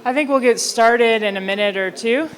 I think we'll get started in a minute or two.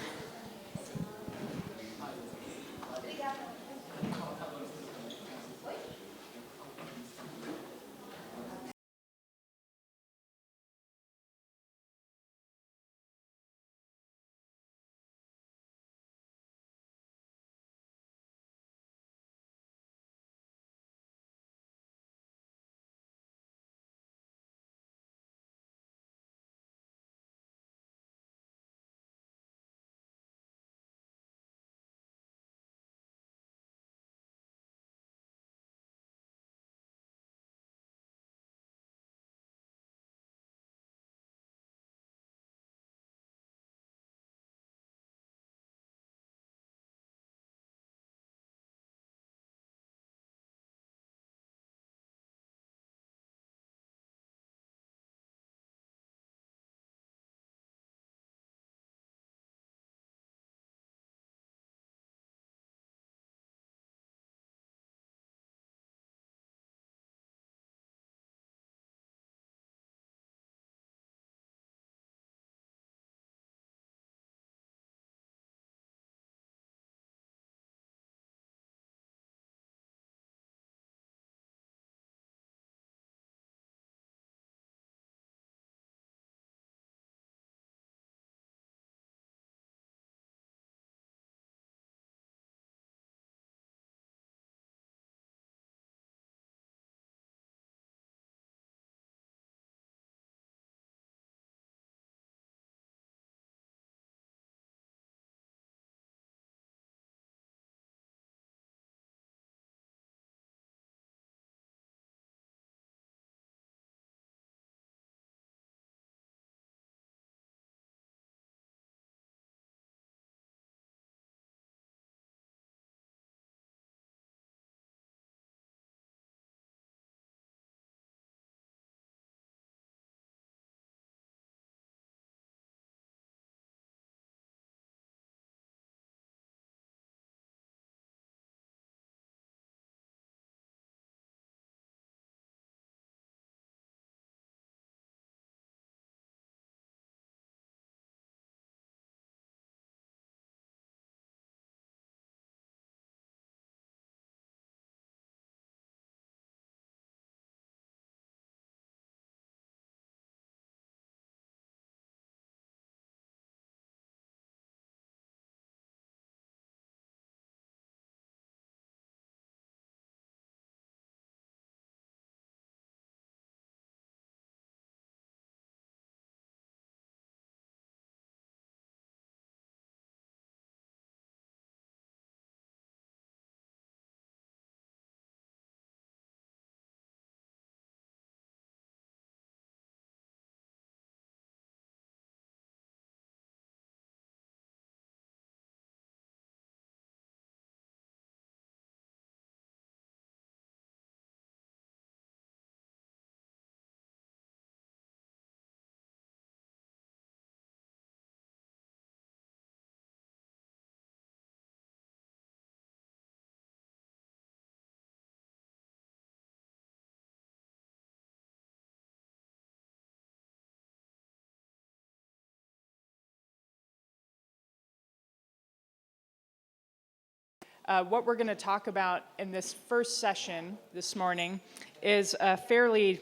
What we're going to talk about in this first session this morning is a fairly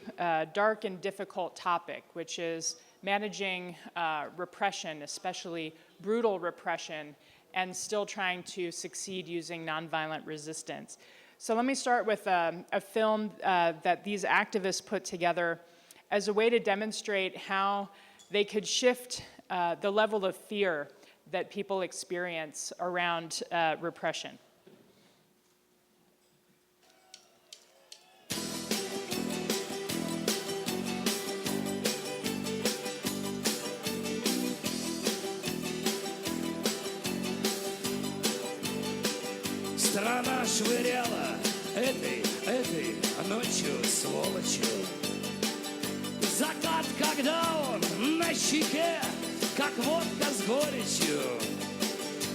dark and difficult topic, which is managing repression, especially brutal repression, and still trying to succeed using nonviolent resistance. So let me start with a film that these activists put together as a way to demonstrate how they could shift the level of fear that people experience around repression. Страна швыряла этой ночью сволочью. Закат, когда он на щеке, как водка с горечью.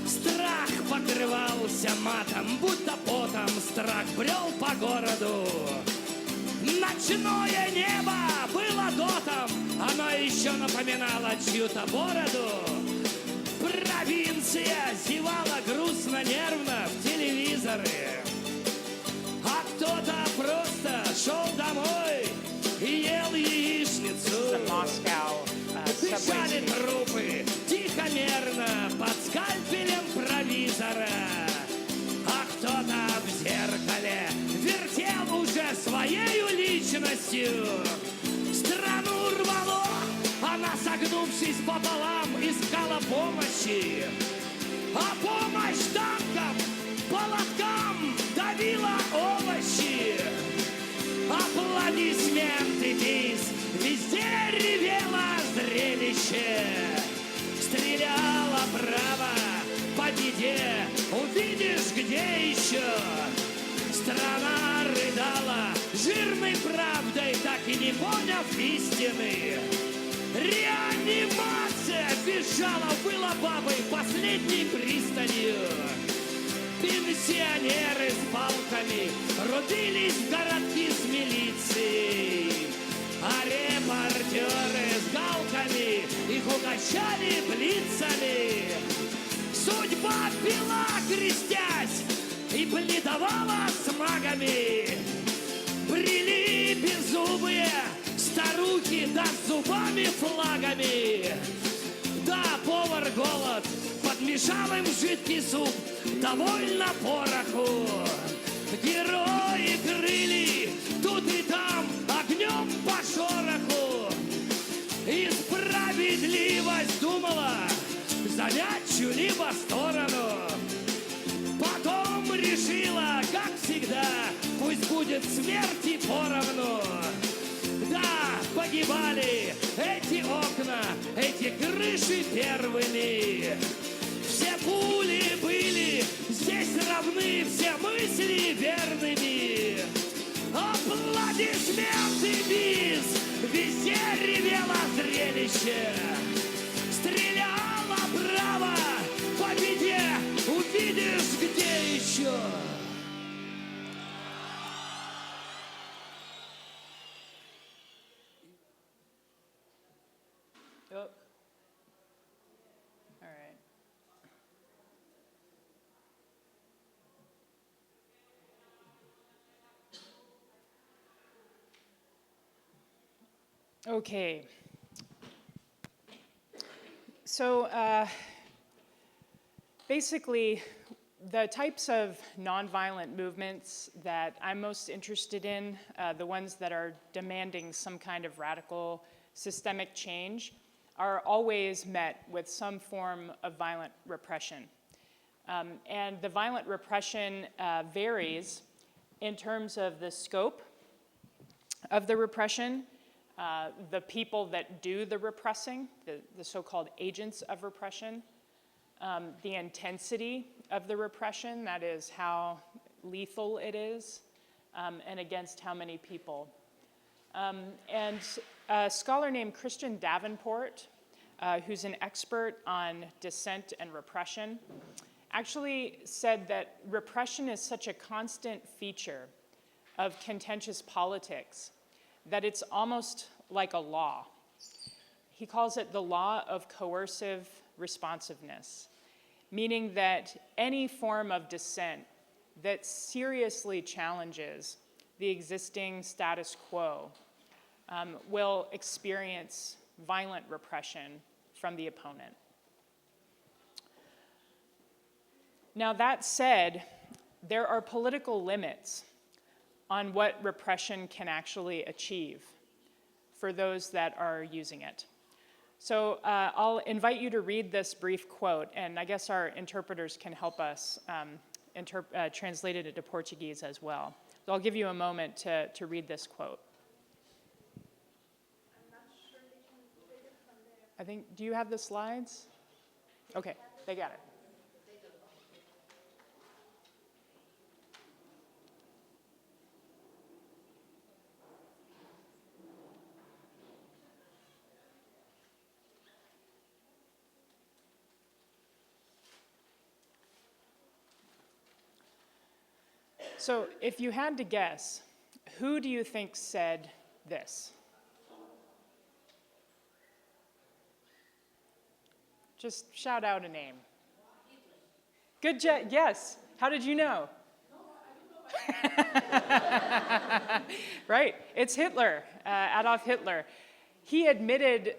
Страх покрывался матом, будто потом страх брел по городу. Ночное небо было дотом, Оно еще напоминало чью-то бороду. Провинция зевала грустно-нервно в телевизоры. А кто-то просто шел домой и ел яичницу. The Moscow subway Бежали station. трупы тихомерно под скальпелем провизора. А кто-то в зеркале вертел уже своею личностью. Страну рвало, она, согнувшись пополам, искала помощи. А помощь танкам, по лоткам давила овощи. Аплодисменты, бис, везде ревело зрелище. Стреляла право по беде, увидишь, где еще. Страна рыдала жирной правдой, так и не поняв истины. Реанимация бежала, была бабой последней пристанью. Пенсионеры с палками рубились в городки с милицией, а репортеры с галками их угощали блицами. Судьба пила, крестясь, и бледовала с магами. Брели беззубые старухи, да с зубами флагами. Да, повар голод подмешал им жидкий суп, довольно пороху. Герои крыли тут и там огнем по шороху. И справедливость думала занять чью-либо сторону. Потом решила, как всегда, пусть будет смерти поровну. Да, погибали эти окна, эти крыши первыми. Все пули были здесь равны, все мысли верными. Аплодисменты, бис, везде ревело зрелище. Стреляла право по беде, увидишь, где еще. Oh. All right. Okay. So basically, the types of nonviolent movements that I'm most interested in, the ones that are demanding some kind of radical systemic change, are always met with some form of violent repression. And the violent repression varies in terms of the scope of the repression, the people that do the repressing, the so-called agents of repression, the intensity of the repression, that is how lethal it is, and against how many people. And a scholar named Christian Davenport, who's an expert on dissent and repression, actually said that repression is such a constant feature of contentious politics that it's almost like a law. He calls it the law of coercive responsiveness, meaning that any form of dissent that seriously challenges the existing status quo will experience violent repression from the opponent. Now, that said, there are political limits on what repression can actually achieve for those that are using it. So I'll invite you to read this brief quote, and I guess our interpreters can help us translate it into Portuguese as well. So I'll give you a moment to read this quote. I think, do you have the slides? Okay, they got it. So if you had to guess, who do you think said this? Just shout out a name. Good job. Yes. How did you know? Right. It's Hitler, Adolf Hitler. He admitted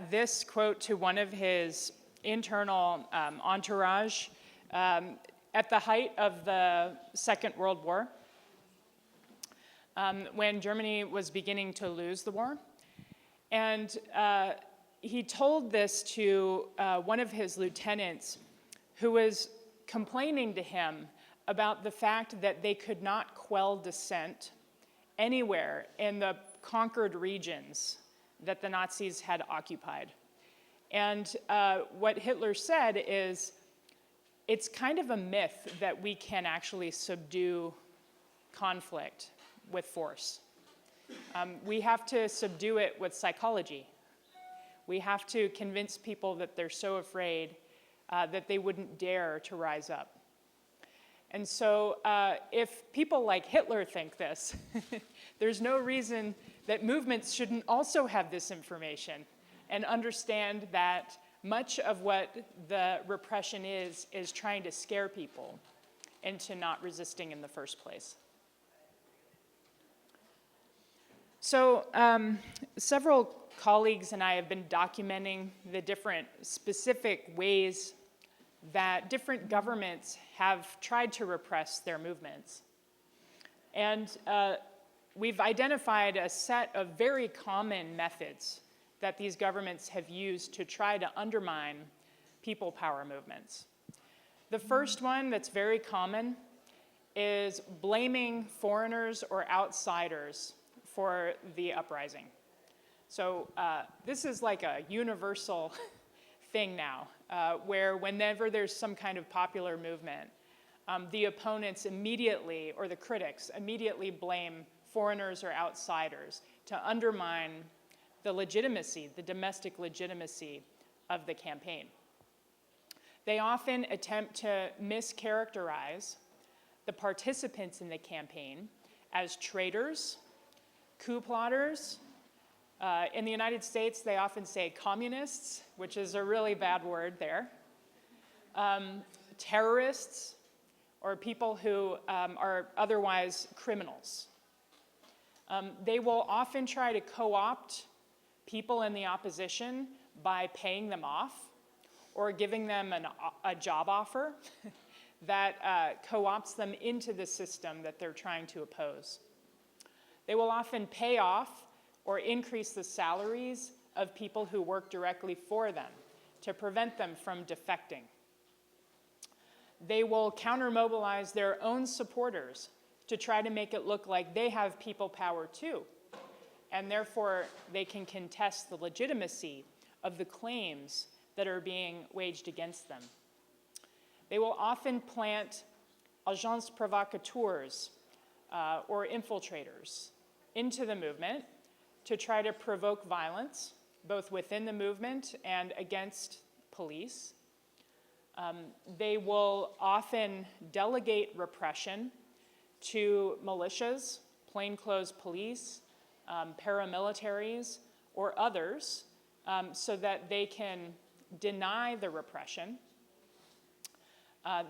this quote to one of his internal entourage at the height of the Second World War, when Germany was beginning to lose the war. And he told this to one of his lieutenants who was complaining to him about the fact that they could not quell dissent anywhere in the conquered regions that the Nazis had occupied. And what Hitler said is, it's kind of a myth that we can actually subdue conflict with force. We have to subdue it with psychology. We have to convince people that they're so afraid that they wouldn't dare to rise up. And so if people like Hitler think this, there's no reason that movements shouldn't also have this information and understand that much of what the repression is trying to scare people into not resisting in the first place. So several colleagues and I have been documenting the different specific ways that different governments have tried to repress their movements. And we've identified a set of very common methods that these governments have used to try to undermine people power movements. The first one that's very common is blaming foreigners or outsiders for the uprising. So this is like a universal thing now, where whenever there's some kind of popular movement, the opponents immediately, or the critics, immediately blame foreigners or outsiders to undermine the legitimacy, the domestic legitimacy of the campaign. They often attempt to mischaracterize the participants in the campaign as traitors, coup plotters. In the United States, they often say communists, which is a really bad word there. Terrorists, or people who are otherwise criminals. They will often try to co-opt people in the opposition by paying them off or giving them a job offer that co-opts them into the system that they're trying to oppose. They will often pay off or increase the salaries of people who work directly for them to prevent them from defecting. They will counter-mobilize their own supporters to try to make it look like they have people power too, and therefore they can contest the legitimacy of the claims that are being waged against them. They will often plant agents provocateurs or infiltrators into the movement to try to provoke violence, both within the movement and against police. They will often delegate repression to militias, plainclothes police, paramilitaries, or others, so that they can deny the repression.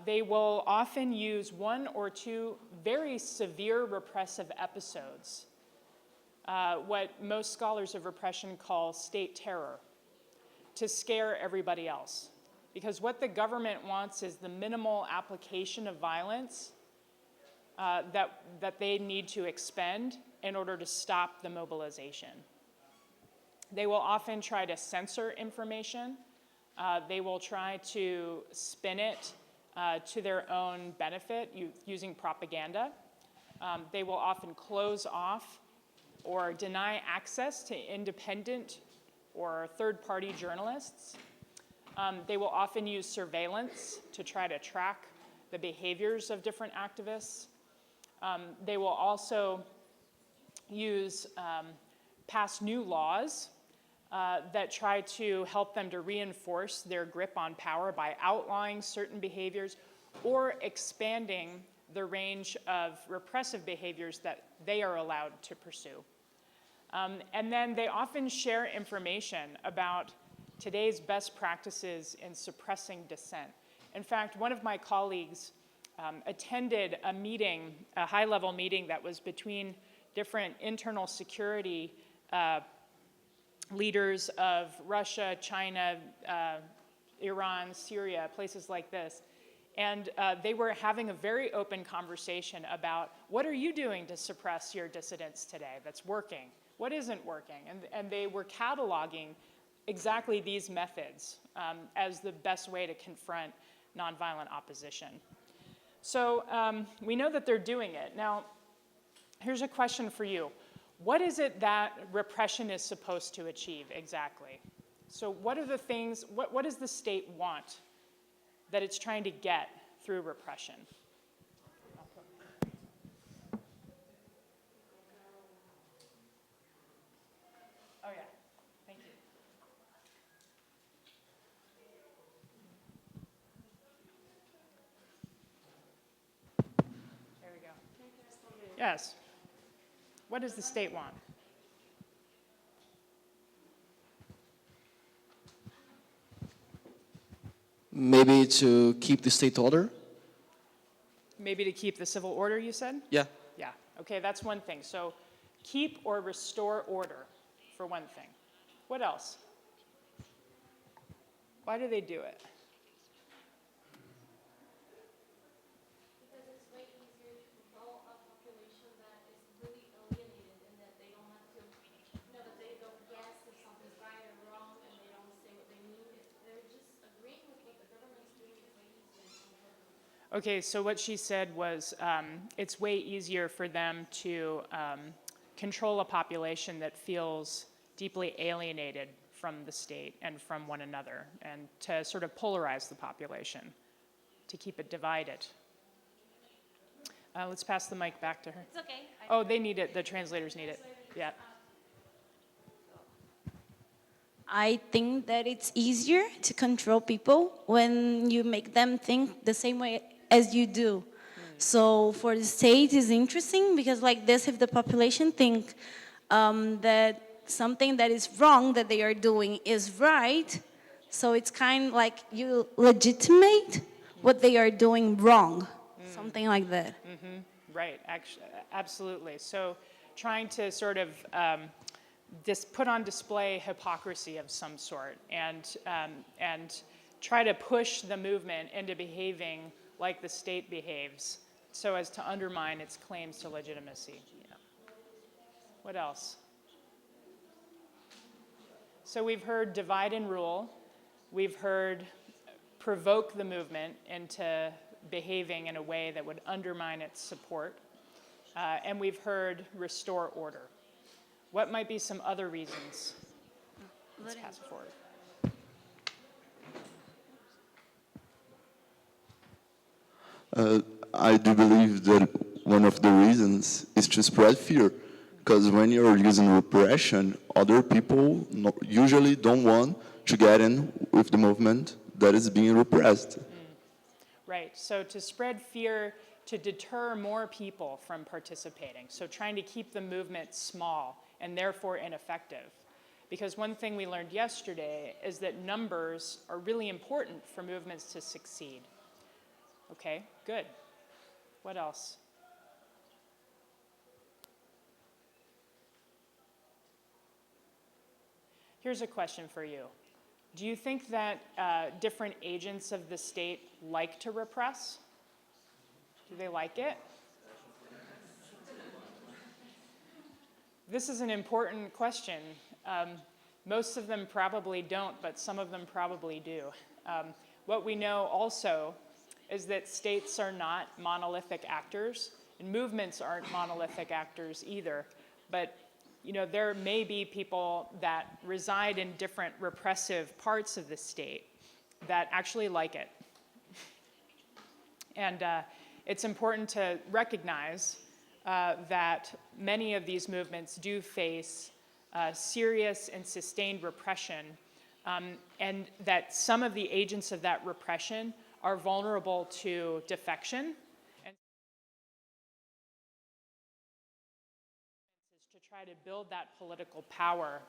They will often use one or two very severe repressive episodes, what most scholars of repression call state terror, to scare everybody else. Because what the government wants is the minimal application of violence that they need to expend in order to stop the mobilization. They will often try to censor information. They will try to spin it to their own benefit using propaganda. They will often close off or deny access to independent or third-party journalists. They will often use surveillance to try to track the behaviors of different activists. They will also use pass new laws that try to help them to reinforce their grip on power by outlawing certain behaviors or expanding the range of repressive behaviors that they are allowed to pursue. And then they often share information about today's best practices in suppressing dissent. In fact, one of my colleagues attended a meeting, a high-level meeting that was between different internal security leaders of Russia, China, Iran, Syria, places like this. And they were having a very open conversation about what are you doing to suppress your dissidents today that's working? What isn't working? And they were cataloging exactly these methods as the best way to confront nonviolent opposition. So we know that they're doing it. Now, here's a question for you. What is it that repression is supposed to achieve exactly? So what are the things, what does the state want that it's trying to get through repression? Oh yeah, thank you. There we go. Yes. What does the state want? Maybe to keep the state order? Maybe to keep the civil order, you said? Yeah. Yeah, okay, that's one thing. So keep or restore order, for one thing. What else? Why do they do it? Because it's way easier to control a population that is really alienated and that they don't have to, that they don't guess if something's right or wrong and they don't say what they mean. If they're just agreeing with what the government's doing, it's way easier to control them. Okay, so what she said was it's way easier for them to control a population that feels deeply alienated from the state and from one another, and to sort of polarize the population, to keep it divided. Let's pass the mic back to her. It's okay. Oh, they need it. The translators need it. Yeah. I think that it's easier to control people when you make them think the same way as you do. So for the state is interesting because like this, if the population think that something that is wrong that they are doing is right, so it's kind of like you legitimate what they are doing wrong, something like that. Right, actually, absolutely. So trying to sort of put on display hypocrisy of some sort and try to push the movement into behaving like the state behaves so as to undermine its claims to legitimacy. Yeah. What else? So we've heard divide and rule. We've heard provoke the movement into behaving in a way that would undermine its support. And we've heard restore order. What might be some other reasons? Let's pass it forward. I do believe that one of the reasons is to spread fear. Because when you're using repression, other people usually don't want to get in with the movement that is being repressed. Right, so to spread fear, to deter more people from participating. So trying to keep the movement small and therefore ineffective. Because one thing we learned yesterday is that numbers are really important for movements to succeed. Okay, good. What else? Here's a question for you. Do you think that different agents of the state like to repress? Do they like it? This is an important question. Most of them probably don't, but some of them probably do. What we know also is that states are not monolithic actors, and movements aren't monolithic actors either. But you know, there may be people that reside in different repressive parts of the state that actually like it. And it's important to recognize that many of these movements do face serious and sustained repression, and that some of the agents of that repression are vulnerable to defection. And is to try to build that political power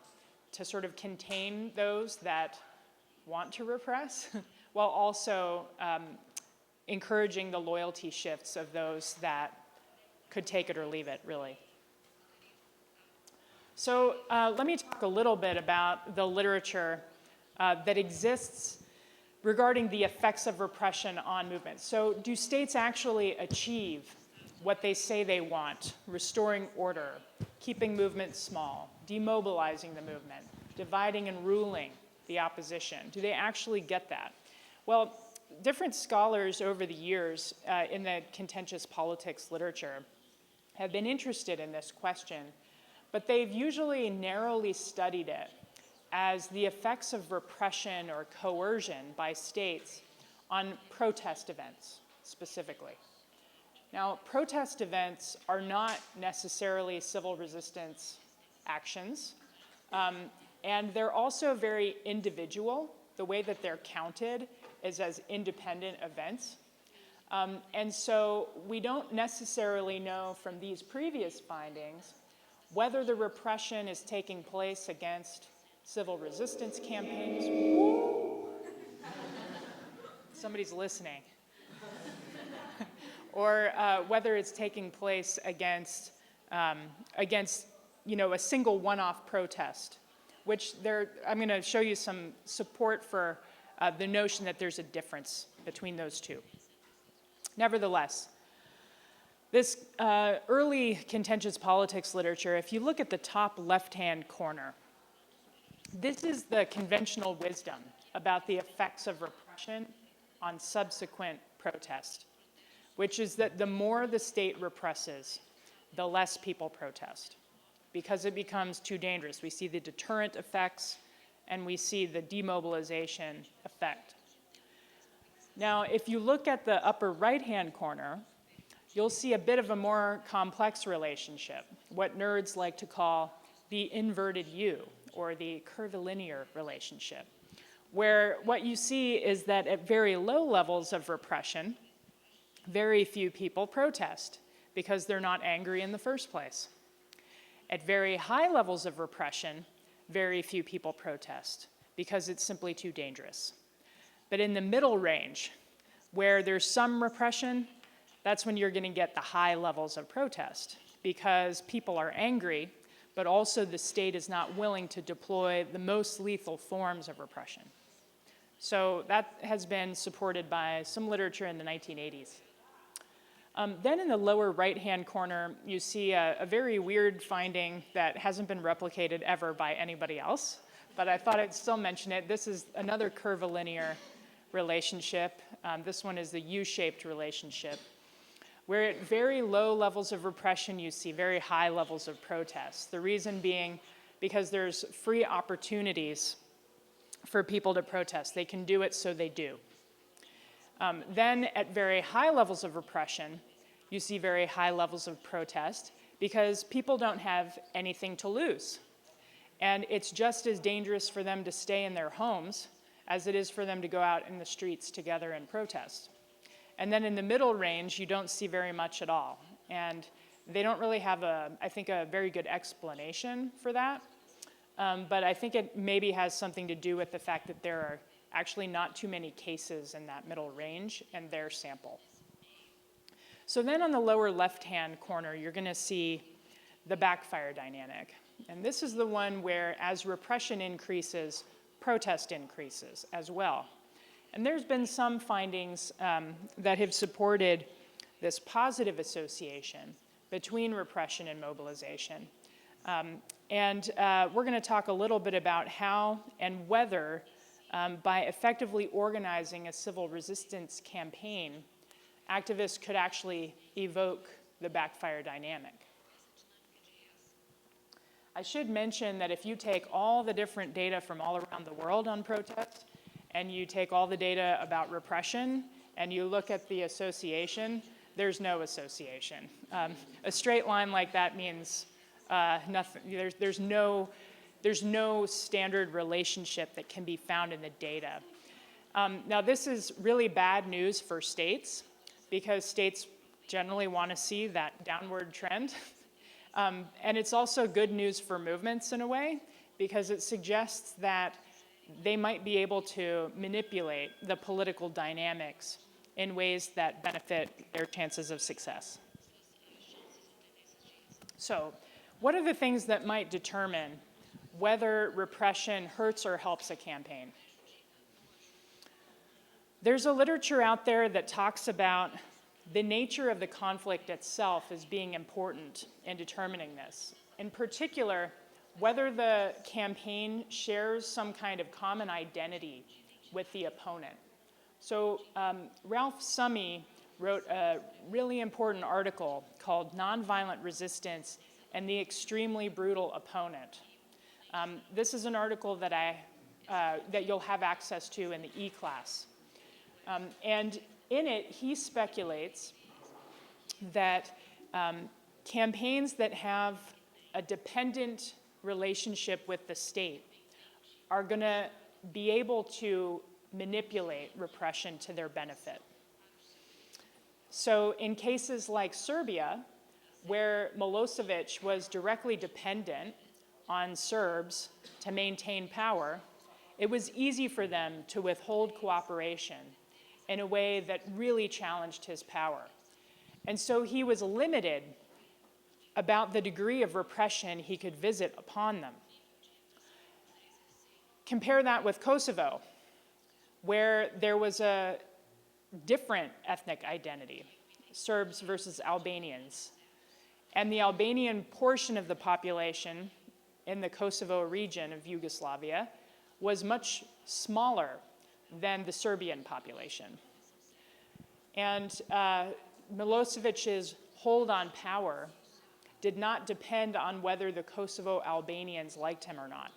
to sort of contain those that want to repress, while also encouraging the loyalty shifts of those that could take it or leave it, really. So let me talk a little bit about the literature that exists regarding the effects of repression on movement. So do states actually achieve what they say they want, restoring order, keeping movement small, demobilizing the movement, dividing and ruling the opposition? Do they actually get that? Well, different scholars over the years in the contentious politics literature have been interested in this question, but they've usually narrowly studied it as the effects of repression or coercion by states on protest events specifically. Now, protest events are not necessarily civil resistance actions, and they're also very individual. The way that they're counted is as independent events. And so we don't necessarily know from these previous findings whether the repression is taking place against civil resistance campaigns. Somebody's listening. Or whether it's taking place against a single one-off protest, which I'm going to show you some support for the notion that there's a difference between those two. Nevertheless, this early contentious politics literature, if you look at the top left-hand corner, this is the conventional wisdom about the effects of repression on subsequent protest, which is that the more the state represses, the less people protest, because it becomes too dangerous. We see the deterrent effects, and we see the demobilization effect. Now, if you look at the upper right-hand corner, you'll see a bit of a more complex relationship, what nerds like to call the inverted U, or the curvilinear relationship, where what you see is that at very low levels of repression, very few people protest because they're not angry in the first place. At very high levels of repression, very few people protest because it's simply too dangerous. But in the middle range, where there's some repression, that's when you're going to get the high levels of protest because people are angry, but also the state is not willing to deploy the most lethal forms of repression. So that has been supported by some literature in the 1980s. Then in the lower right-hand corner, you see a very weird finding that hasn't been replicated ever by anybody else, but I thought I'd still mention it. This is another curvilinear relationship. This one is the U-shaped relationship, where at very low levels of repression, you see very high levels of protest. The reason being because there's free opportunities for people to protest. They can do it, so they do. Then at very high levels of repression, you see very high levels of protest because people don't have anything to lose. And it's just as dangerous for them to stay in their homes as it is for them to go out in the streets together and protest. And then in the middle range, you don't see very much at all. And they don't really have, I think, a very good explanation for that. But I think it maybe has something to do with the fact that there are actually not too many cases in that middle range and their sample. So then on the lower left-hand corner, you're going to see the backfire dynamic. And this is the one where as repression increases, protest increases as well. And there's been some findings that have supported this positive association between repression and mobilization. And we're going to talk a little bit about how and whether by effectively organizing a civil resistance campaign, activists could actually evoke the backfire dynamic. I should mention that if you take all the different data from all around the world on protest, and you take all the data about repression, and you look at the association, there's no association. A straight line like that means nothing. There's no standard relationship that can be found in the data. Now, this is really bad news for states, because states generally want to see that downward trend. And it's also good news for movements in a way, because it suggests that they might be able to manipulate the political dynamics in ways that benefit their chances of success. So, what are the things that might determine whether repression hurts or helps a campaign? There's a literature out there that talks about the nature of the conflict itself as being important in determining this. In particular, whether the campaign shares some kind of common identity with the opponent. So Ralph Summey wrote a really important article called Nonviolent Resistance and the Extremely Brutal Opponent. This is an article that that you'll have access to in the E-class. And in it, he speculates that campaigns that have a dependent relationship with the state are going to be able to manipulate repression to their benefit. So in cases like Serbia, where Milosevic was directly dependent on Serbs to maintain power, it was easy for them to withhold cooperation in a way that really challenged his power. And so he was limited about the degree of repression he could visit upon them. Compare that with Kosovo, where there was a different ethnic identity, Serbs versus Albanians. And the Albanian portion of the population in the Kosovo region of Yugoslavia was much smaller than the Serbian population. And Milosevic's hold on power did not depend on whether the Kosovo Albanians liked him or not.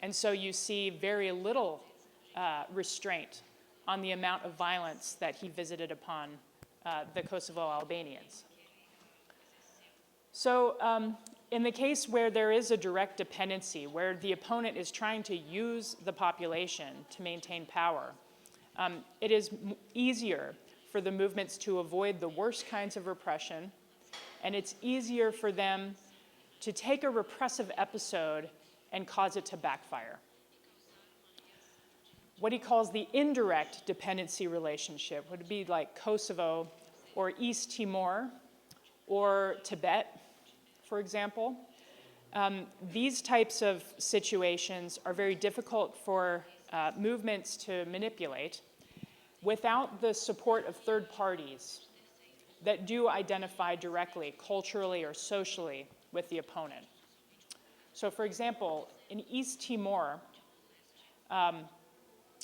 And so you see very little restraint on the amount of violence that he visited upon the Kosovo Albanians. So in the case where there is a direct dependency, where the opponent is trying to use the population to maintain power, it is easier for the movements to avoid the worst kinds of repression, and it's easier for them to take a repressive episode and cause it to backfire. What he calls the indirect dependency relationship would be like Kosovo or East Timor or Tibet, for example. These types of situations are very difficult for movements to manipulate without the support of third parties that do identify directly, culturally or socially, with the opponent. So for example, in East Timor,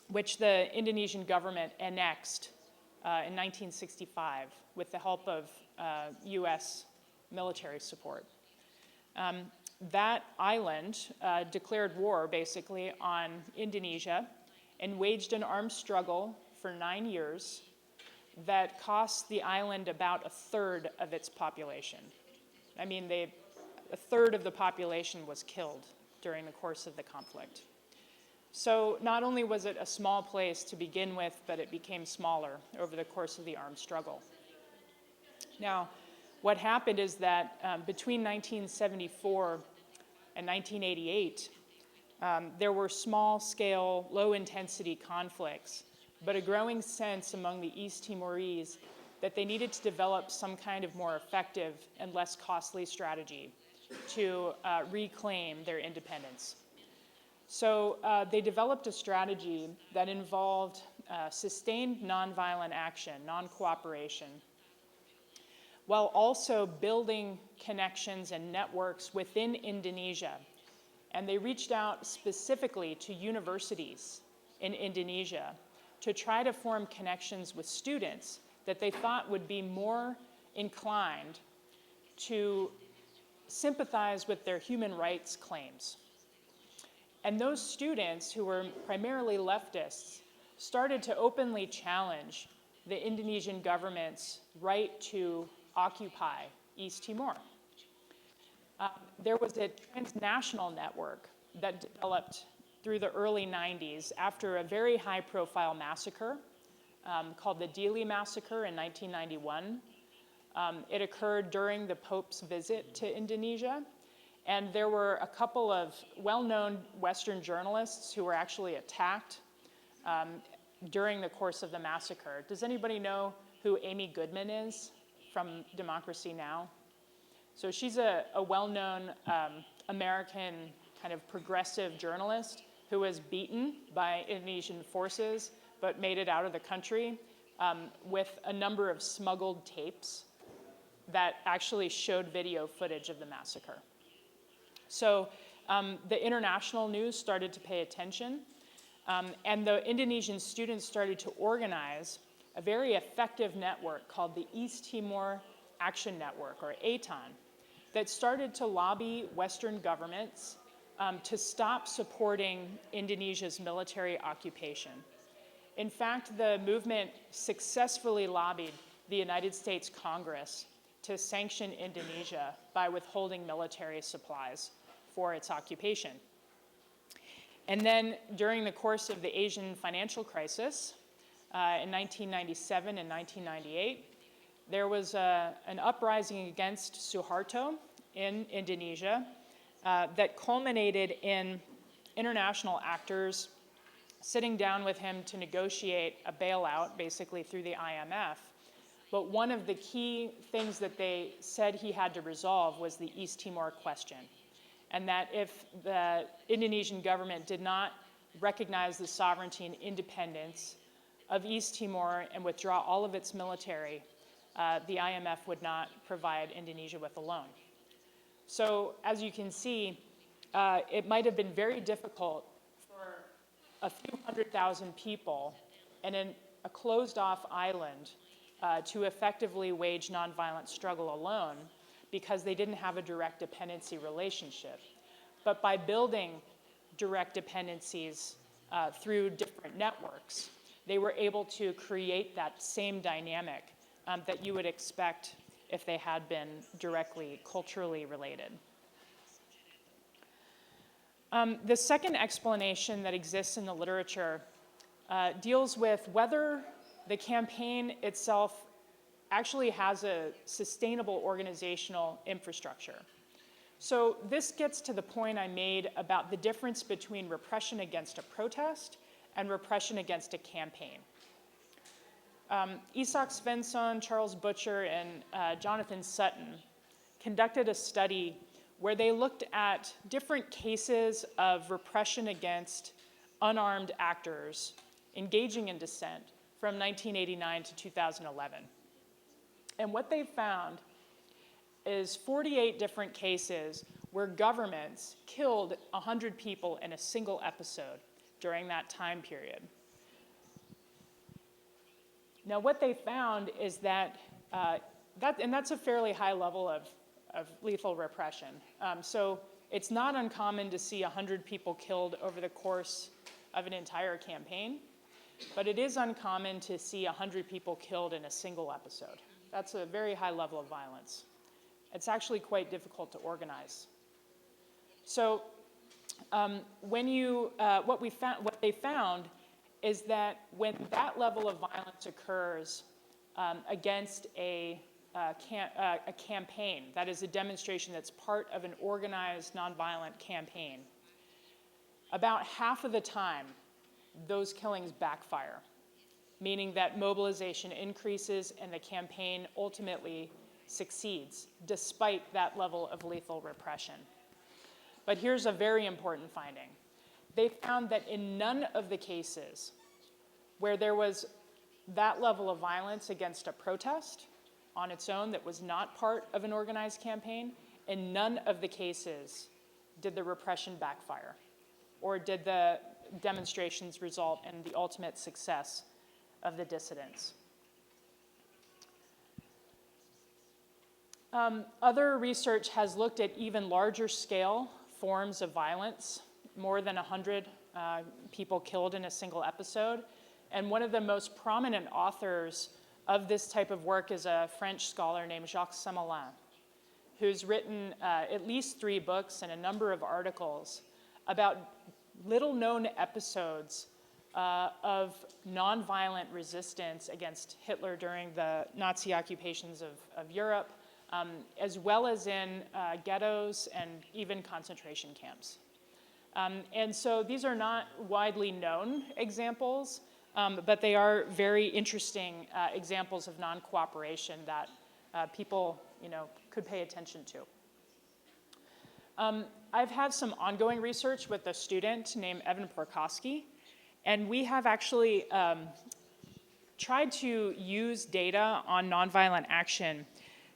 which the Indonesian government annexed in 1965 with the help of US military support. That island declared war basically on Indonesia and waged an armed struggle for 9 years that cost the island about a third of its population. I mean, a third of the population was killed during the course of the conflict. So not only was it a small place to begin with, but it became smaller over the course of the armed struggle. Now, what happened is that between 1974 and 1988, there were small-scale, low-intensity conflicts, but a growing sense among the East Timorese that they needed to develop some kind of more effective and less costly strategy to reclaim their independence. So they developed a strategy that involved sustained nonviolent action, non-cooperation, while also building connections and networks within Indonesia. And they reached out specifically to universities in Indonesia to try to form connections with students that they thought would be more inclined to sympathize with their human rights claims. And those students, who were primarily leftists, started to openly challenge the Indonesian government's right to occupy East Timor. There was a transnational network that developed through the early 90s after a very high-profile massacre called the Dili Massacre in 1991. It occurred during the Pope's visit to Indonesia, And there were a couple of well-known Western journalists who were actually attacked during the course of the massacre. Does anybody know who Amy Goodman is from Democracy Now! So she's a well-known American kind of progressive journalist who was beaten by Indonesian forces but made it out of the country with a number of smuggled tapes that actually showed video footage of the massacre. So the international news started to pay attention, and the Indonesian students started to organize a very effective network called the East Timor Action Network, or ATON, that started to lobby Western governments to stop supporting Indonesia's military occupation. In fact, the movement successfully lobbied the United States Congress to sanction Indonesia by withholding military supplies for its occupation. And then during the course of the Asian financial crisis in 1997 and 1998, there was an uprising against Suharto in Indonesia that culminated in international actors sitting down with him to negotiate a bailout, basically through the IMF. But one of the key things that they said he had to resolve was the East Timor question. And that if the Indonesian government did not recognize the sovereignty and independence of East Timor and withdraw all of its military, the IMF would not provide Indonesia with a loan. So as you can see, it might have been very difficult for a few 100,000 people in a closed-off island to effectively wage nonviolent struggle alone because they didn't have a direct dependency relationship. But by building direct dependencies through different networks, they were able to create that same dynamic that you would expect if they had been directly culturally related. The second explanation that exists in the literature deals with whether the campaign itself actually has a sustainable organizational infrastructure. So this gets to the point I made about the difference between repression against a protest and repression against a campaign. Isak Svensson, Charles Butcher, and Jonathan Sutton conducted a study where they looked at different cases of repression against unarmed actors engaging in dissent from 1989 to 2011. And what they found is 48 different cases where governments killed 100 people in a single episode during that time period. Now, what they found is that, and that's a fairly high level of lethal repression. So it's not uncommon to see 100 people killed over the course of an entire campaign, but it is uncommon to see 100 people killed in a single episode. That's a very high level of violence. It's actually quite difficult to organize. So what they found is that when that level of violence occurs against a campaign, that is a demonstration that's part of an organized nonviolent campaign, about half of the time, those killings backfire, meaning that mobilization increases and the campaign ultimately succeeds, despite that level of lethal repression. But here's a very important finding. They found that in none of the cases where there was that level of violence against a protest on its own that was not part of an organized campaign, in none of the cases did the repression backfire, or did the demonstrations result in the ultimate success of the dissidents. Other research has looked at even larger scale forms of violence, more than 100 people killed in a single episode. And one of the most prominent authors of this type of work is a French scholar named Jacques Semelin, who's written at least 3 books and a number of articles about little-known episodes of nonviolent resistance against Hitler during the Nazi occupations of Europe, as well as in ghettos and even concentration camps. And so these are not widely known examples, but they are very interesting examples of non-cooperation that people, could pay attention to. I've had some ongoing research with a student named Evan Prokosky, and we have actually tried to use data on nonviolent action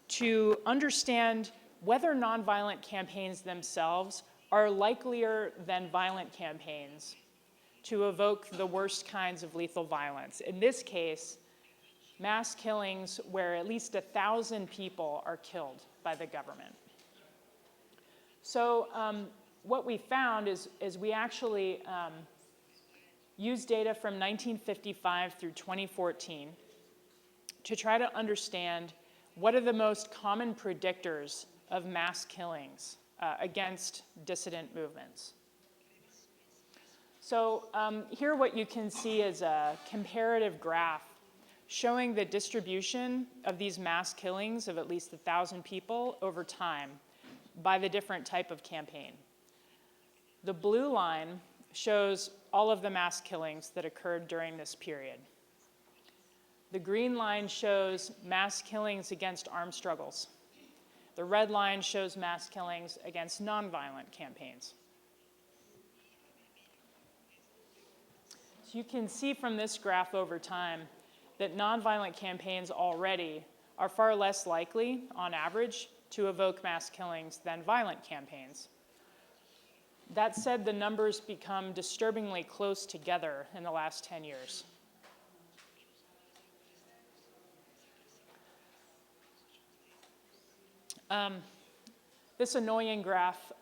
to understand whether nonviolent campaigns themselves are likelier than violent campaigns to evoke the worst kinds of lethal violence. In this case, mass killings where at least 1,000 people are killed by the government. So what we found is we actually used data from 1955 through 2014 to try to understand what are the most common predictors of mass killings against dissident movements. So here what you can see is a comparative graph showing the distribution of these mass killings of at least 1,000 people over time by the different type of campaign. The blue line shows all of the mass killings that occurred during this period. The green line shows mass killings against armed struggles. The red line shows mass killings against nonviolent campaigns. So you can see from this graph over time that nonviolent campaigns already are far less likely, on average, to evoke mass killings than violent campaigns. That said, the numbers become disturbingly close together in the last 10 years. This annoying graph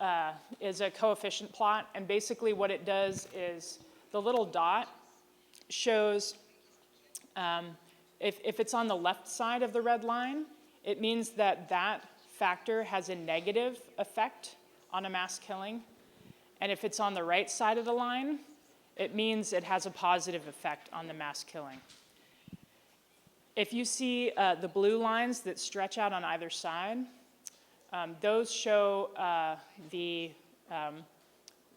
is a coefficient plot, and basically what it does is the little dot shows, if it's on the left side of the red line, it means that that factor has a negative effect on a mass killing. And if it's on the right side of the line, it means it has a positive effect on the mass killing. If you see the blue lines that stretch out on either side, those show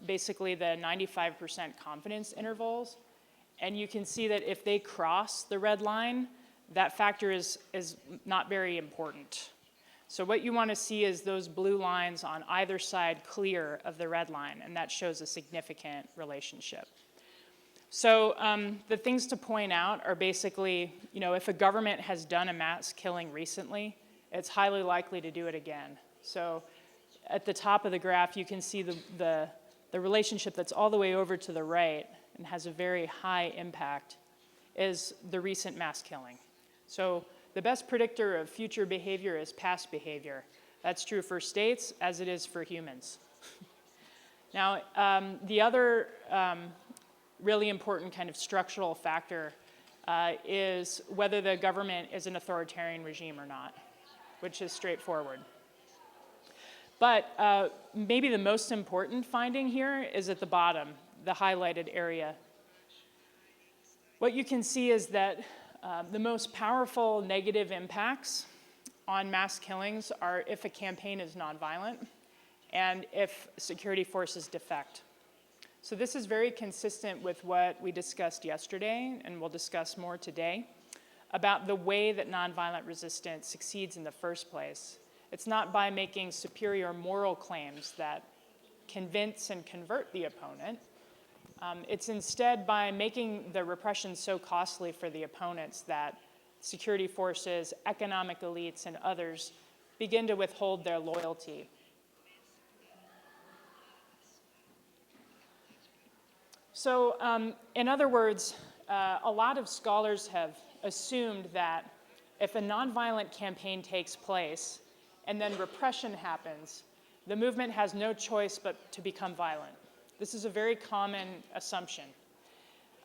basically the 95% confidence intervals. And you can see that if they cross the red line, that factor is not very important. So what you want to see is those blue lines on either side clear of the red line, and that shows a significant relationship. So the things to point out are basically, if a government has done a mass killing recently, it's highly likely to do it again. So at the top of the graph, you can see the relationship that's all the way over to the right and has a very high impact is the recent mass killing. So the best predictor of future behavior is past behavior. That's true for states as it is for humans. Now, the other really important kind of structural factor is whether the government is an authoritarian regime or not, which is straightforward. But maybe the most important finding here is at the bottom, the highlighted area. What you can see is that the most powerful negative impacts on mass killings are if a campaign is nonviolent and if security forces defect. So this is very consistent with what we discussed yesterday, and we'll discuss more today, about the way that nonviolent resistance succeeds in the first place. It's not by making superior moral claims that convince and convert the opponent. It's instead by making the repression so costly for the opponents that security forces, economic elites, and others begin to withhold their loyalty. So, in other words, a lot of scholars have assumed that if a nonviolent campaign takes place and then repression happens, the movement has no choice but to become violent. This is a very common assumption.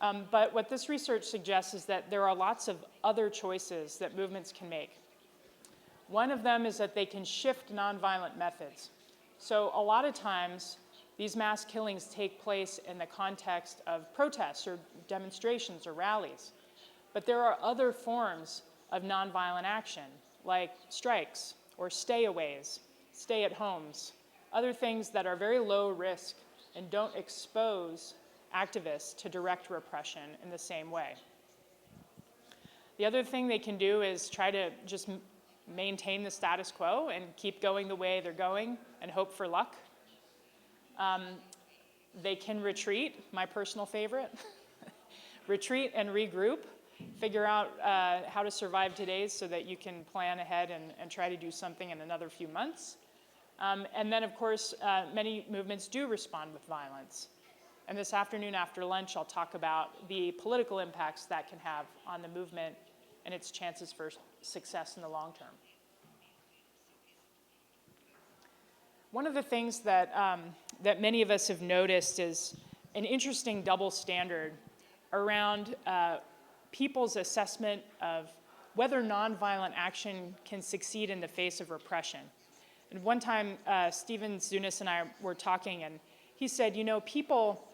But what this research suggests is that there are lots of other choices that movements can make. One of them is that they can shift nonviolent methods. So a lot of times, these mass killings take place in the context of protests or demonstrations or rallies. But there are other forms of nonviolent action, like strikes or stayaways, stay-at-homes, other things that are very low risk and don't expose activists to direct repression in the same way. The other thing they can do is try to just maintain the status quo and keep going the way they're going and hope for luck. They can retreat, my personal favorite. Retreat and regroup, figure out how to survive today so that you can plan ahead and try to do something in another few months. And then, of course, many movements do respond with violence. And this afternoon after lunch, I'll talk about the political impacts that can have on the movement and its chances for success in the long term. One of the things that, that many of us have noticed is an interesting double standard around people's assessment of whether nonviolent action can succeed in the face of repression. And one time, Stephen Zunis and I were talking, and he said, you know, people,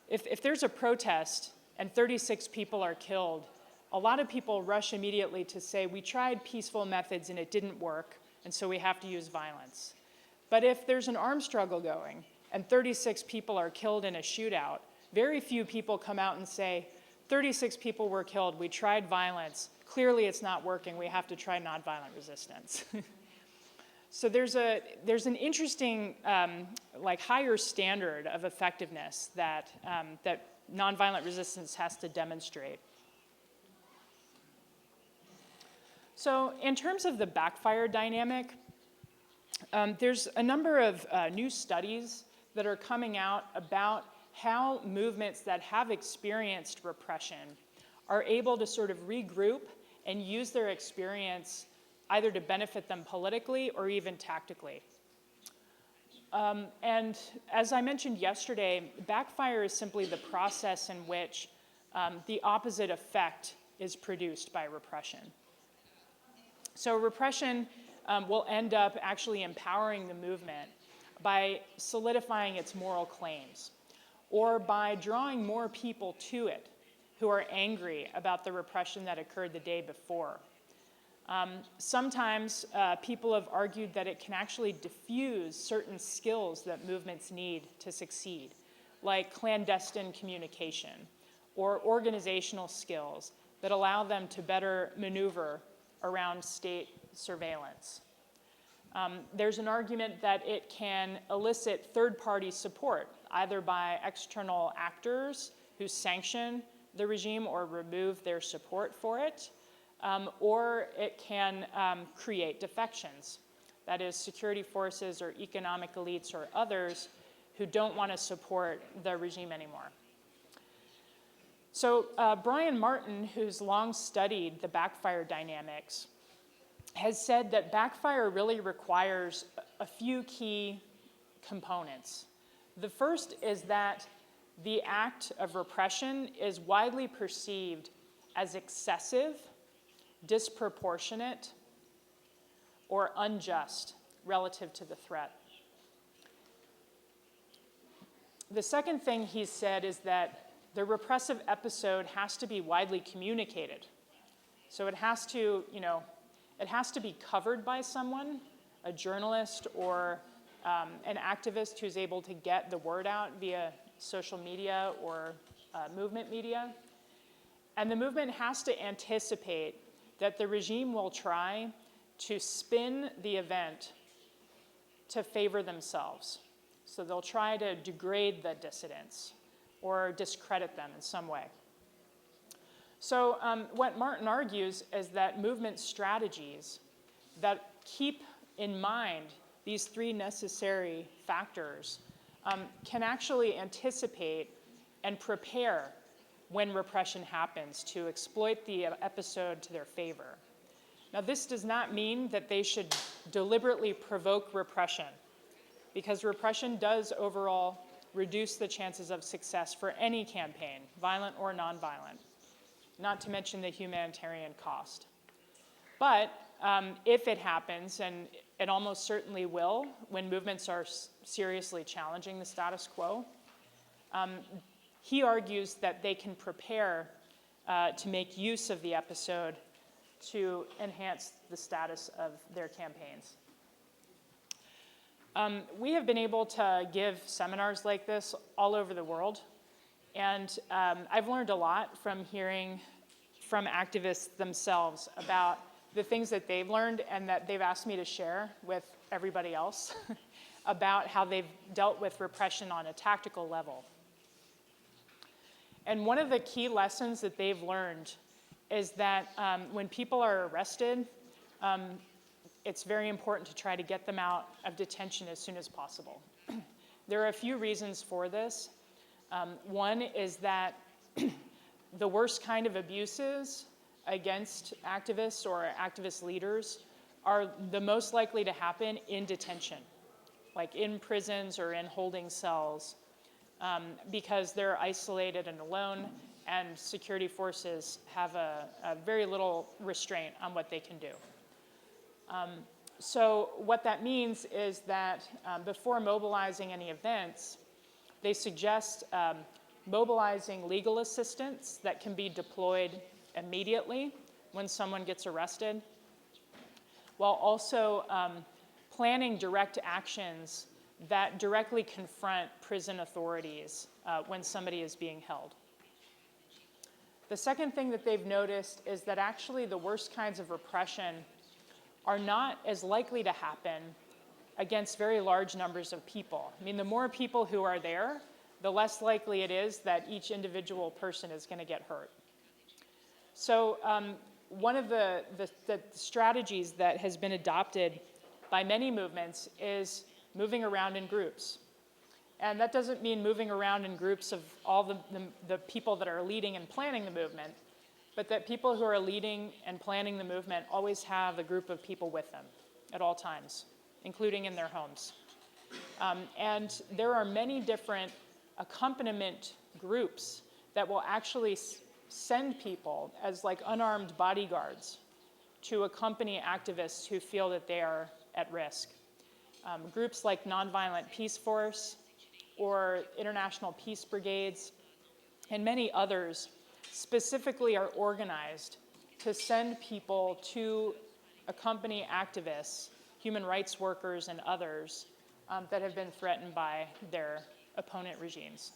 if there's a protest and 36 people are killed, a lot of people rush immediately to say, we tried peaceful methods and it didn't work, and so we have to use violence. But if there's an armed struggle going and 36 people are killed in a shootout, very few people come out and say, 36 people were killed, we tried violence, clearly it's not working, we have to try nonviolent resistance. So there's an interesting, like, higher standard of effectiveness that, that nonviolent resistance has to demonstrate. So in terms of the backfire dynamic, there's a number of new studies that are coming out about how movements that have experienced repression are able to sort of regroup and use their experience either to benefit them politically or even tactically. And as I mentioned yesterday, backfire is simply the process in which the opposite effect is produced by repression. So repression will end up actually empowering the movement by solidifying its moral claims, or by drawing more people to it who are angry about the repression that occurred the day before. Sometimes people have argued that it can actually diffuse certain skills that movements need to succeed, like clandestine communication or organizational skills that allow them to better maneuver around state surveillance. There's an argument that it can elicit third-party support, either by external actors who sanction the regime or remove their support for it, or it can create defections. That is, security forces or economic elites or others who don't want to support the regime anymore. So Brian Martin, who's long studied the backfire dynamics, has said that backfire really requires a few key components. The first is that the act of repression is widely perceived as excessive, disproportionate, or unjust relative to the threat. The second thing he said is that the repressive episode has to be widely communicated. So it has to, it has to be covered by someone, a journalist or an activist who's able to get the word out via social media or movement media. And the movement has to anticipate that the regime will try to spin the event to favor themselves. So they'll try to degrade the dissidents or discredit them in some way. So what Martin argues is that movement strategies that keep in mind these three necessary factors can actually anticipate and prepare when repression happens to exploit the episode to their favor. Now, this does not mean that they should deliberately provoke repression, because repression does overall reduce the chances of success for any campaign, violent or nonviolent, not to mention the humanitarian cost. But if it happens, and it almost certainly will when movements are seriously challenging the status quo, he argues that they can prepare to make use of the episode to enhance the status of their campaigns. We have been able to give seminars like this all over the world, and I've learned a lot from hearing from activists themselves about the things that they've learned and that they've asked me to share with everybody else about how they've dealt with repression on a tactical level. And one of the key lessons that they've learned is that when people are arrested, it's very important to try to get them out of detention as soon as possible. There are a few reasons for this. One is that the worst kind of abuses against activists or activist leaders are the most likely to happen in detention, like in prisons or in holding cells, because they're isolated and alone, and security forces have a very little restraint on what they can do. So what that means is that before mobilizing any events, they suggest mobilizing legal assistance that can be deployed immediately when someone gets arrested, while also planning direct actions that directly confront prison authorities when somebody is being held. The second thing that they've noticed is that actually the worst kinds of repression are not as likely to happen against very large numbers of people. I mean, the more people who are there, the less likely it is that each individual person is going to get hurt. So one of the strategies that has been adopted by many movements is moving around in groups. And that doesn't mean moving around in groups of all the people that are leading and planning the movement, but that people who are leading and planning the movement always have a group of people with them at all times, including in their homes. And there are many different accompaniment groups that will actually send people as like unarmed bodyguards to accompany activists who feel that they are at risk. Groups like Nonviolent Peace Force or International Peace Brigades and many others specifically are organized to send people to accompany activists, human rights workers, and others that have been threatened by their opponent regimes.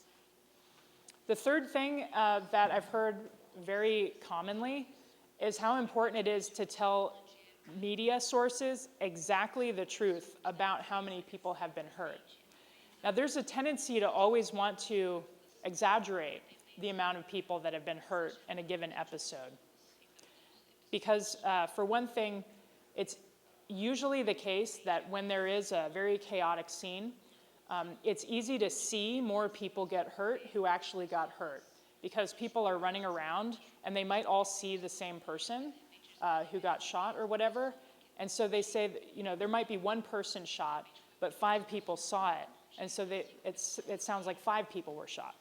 The third thing that I've heard very commonly is how important it is to tell media sources exactly the truth about how many people have been hurt. Now, there's a tendency to always want to exaggerate the amount of people that have been hurt in a given episode. Because for one thing, it's usually the case that when there is a very chaotic scene, it's easy to see more people get hurt who actually got hurt, because people are running around and they might all see the same person who got shot or whatever. And so they say that, you know, there might be one person shot, but 5 people saw it. And so it sounds like 5 people were shot.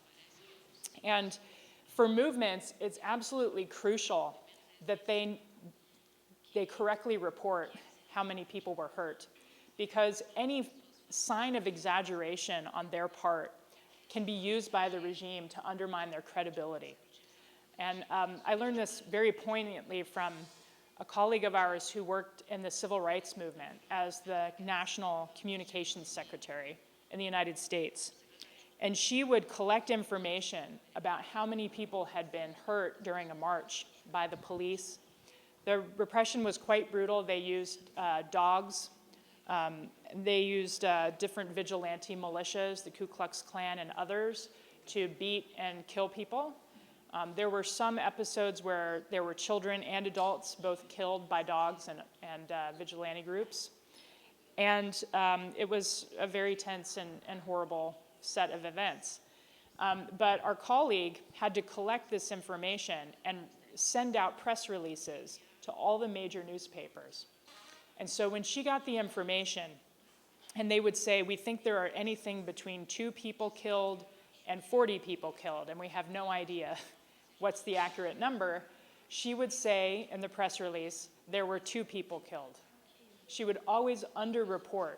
And for movements, it's absolutely crucial that they correctly report how many people were hurt, because any sign of exaggeration on their part can be used by the regime to undermine their credibility. And I learned this very poignantly from a colleague of ours who worked in the civil rights movement as the National Communications Secretary in the United States. And she would collect information about how many people had been hurt during a march by the police. The repression was quite brutal. They used dogs. They used different vigilante militias, the Ku Klux Klan and others, to beat and kill people. There were some episodes where there were children and adults both killed by dogs and vigilante groups. And it was a very tense and horrible set of events. But our colleague had to collect this information and send out press releases to all the major newspapers. And so when she got the information, and they would say, we think there are anything between 2 people killed and 40 people killed, and we have no idea what's the accurate number, she would say in the press release, there were 2 people killed. She would always underreport.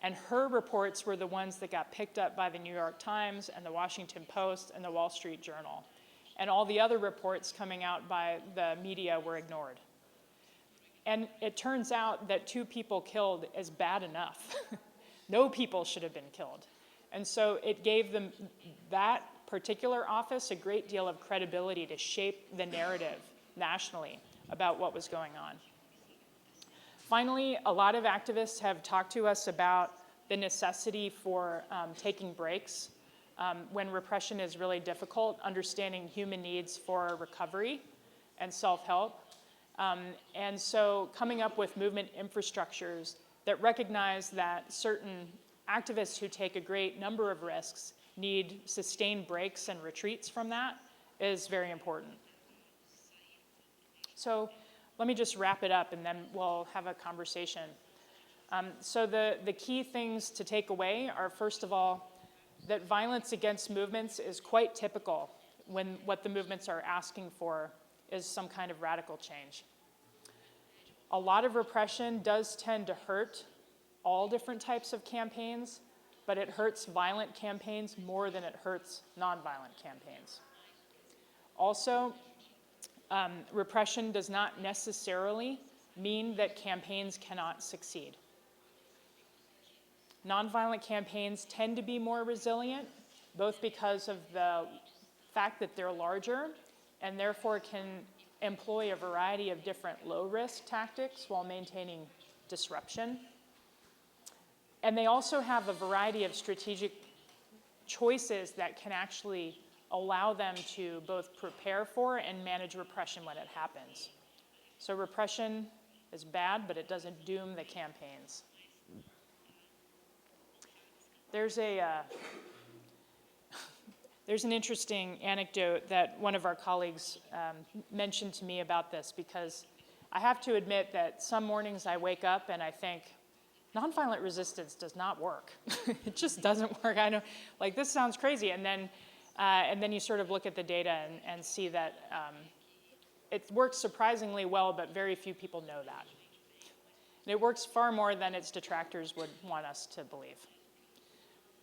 And her reports were the ones that got picked up by the New York Times and the Washington Post and the Wall Street Journal. And all the other reports coming out by the media were ignored. And it turns out that 2 people killed is bad enough. No people should have been killed. And so it gave them, that particular office, a great deal of credibility to shape the narrative nationally about what was going on. Finally, a lot of activists have talked to us about the necessity for taking breaks when repression is really difficult, understanding human needs for recovery and self-help. And so coming up with movement infrastructures that recognize that certain activists who take a great number of risks need sustained breaks and retreats from that is very important. So let me just wrap it up and then we'll have a conversation. So the key things to take away are, first of all, that violence against movements is quite typical when what the movements are asking for is some kind of radical change. A lot of repression does tend to hurt all different types of campaigns, but it hurts violent campaigns more than it hurts nonviolent campaigns. Also, repression does not necessarily mean that campaigns cannot succeed. Nonviolent campaigns tend to be more resilient, both because of the fact that they're larger and therefore can employ a variety of different low-risk tactics while maintaining disruption. And they also have a variety of strategic choices that can actually allow them to both prepare for and manage repression when it happens. So repression is bad, but it doesn't doom the campaigns. There's an interesting anecdote that one of our colleagues mentioned to me about this, because I have to admit that some mornings I wake up and I think, nonviolent resistance does not work. It just doesn't work. I know, like, this sounds crazy. And then you sort of look at the data and see that it works surprisingly well, but very few people know that. And it works far more than its detractors would want us to believe.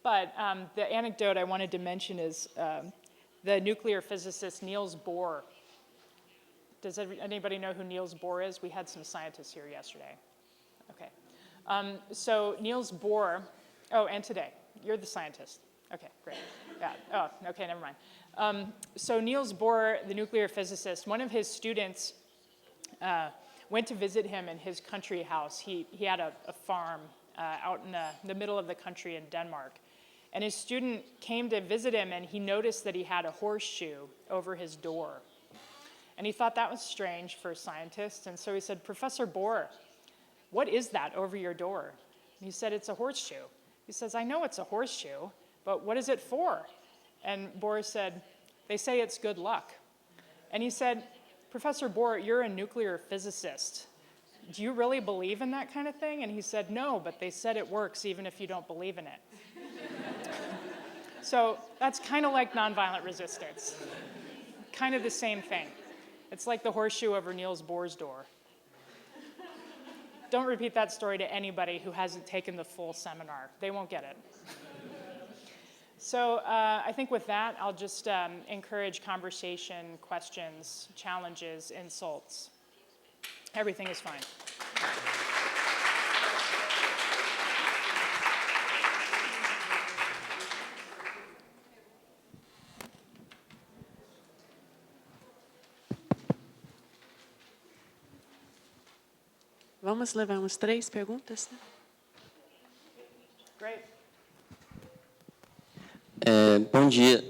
But the anecdote I wanted to mention is the nuclear physicist Niels Bohr. Does anybody know who Niels Bohr is? We had some scientists here yesterday. Okay. So Niels Bohr, oh, and today. You're the scientist. Okay, great. Yeah. Oh, okay, never mind. So Niels Bohr, the nuclear physicist, one of his students went to visit him in his country house. He had a farm out in the middle of the country in Denmark. And his student came to visit him, and he noticed that he had a horseshoe over his door. And he thought that was strange for scientists, and so he said, "Professor Bohr, what is that over your door?" And he said, "It's a horseshoe." He says, "I know it's a horseshoe, but what is it for?" And Bohr said, "They say it's good luck." And he said, "Professor Bohr, you're a nuclear physicist. Do you really believe in that kind of thing?" And he said, "No, but they said it works even if you don't believe in it." So that's kind of like nonviolent resistance. Kind of the same thing. It's like the horseshoe over Niels Bohr's door. Don't repeat that story to anybody who hasn't taken the full seminar. They won't get it. So I think with that, I'll just encourage conversation, questions, challenges, insults. Everything is fine. Vamos levar umas 3 perguntas? Great. Bom dia.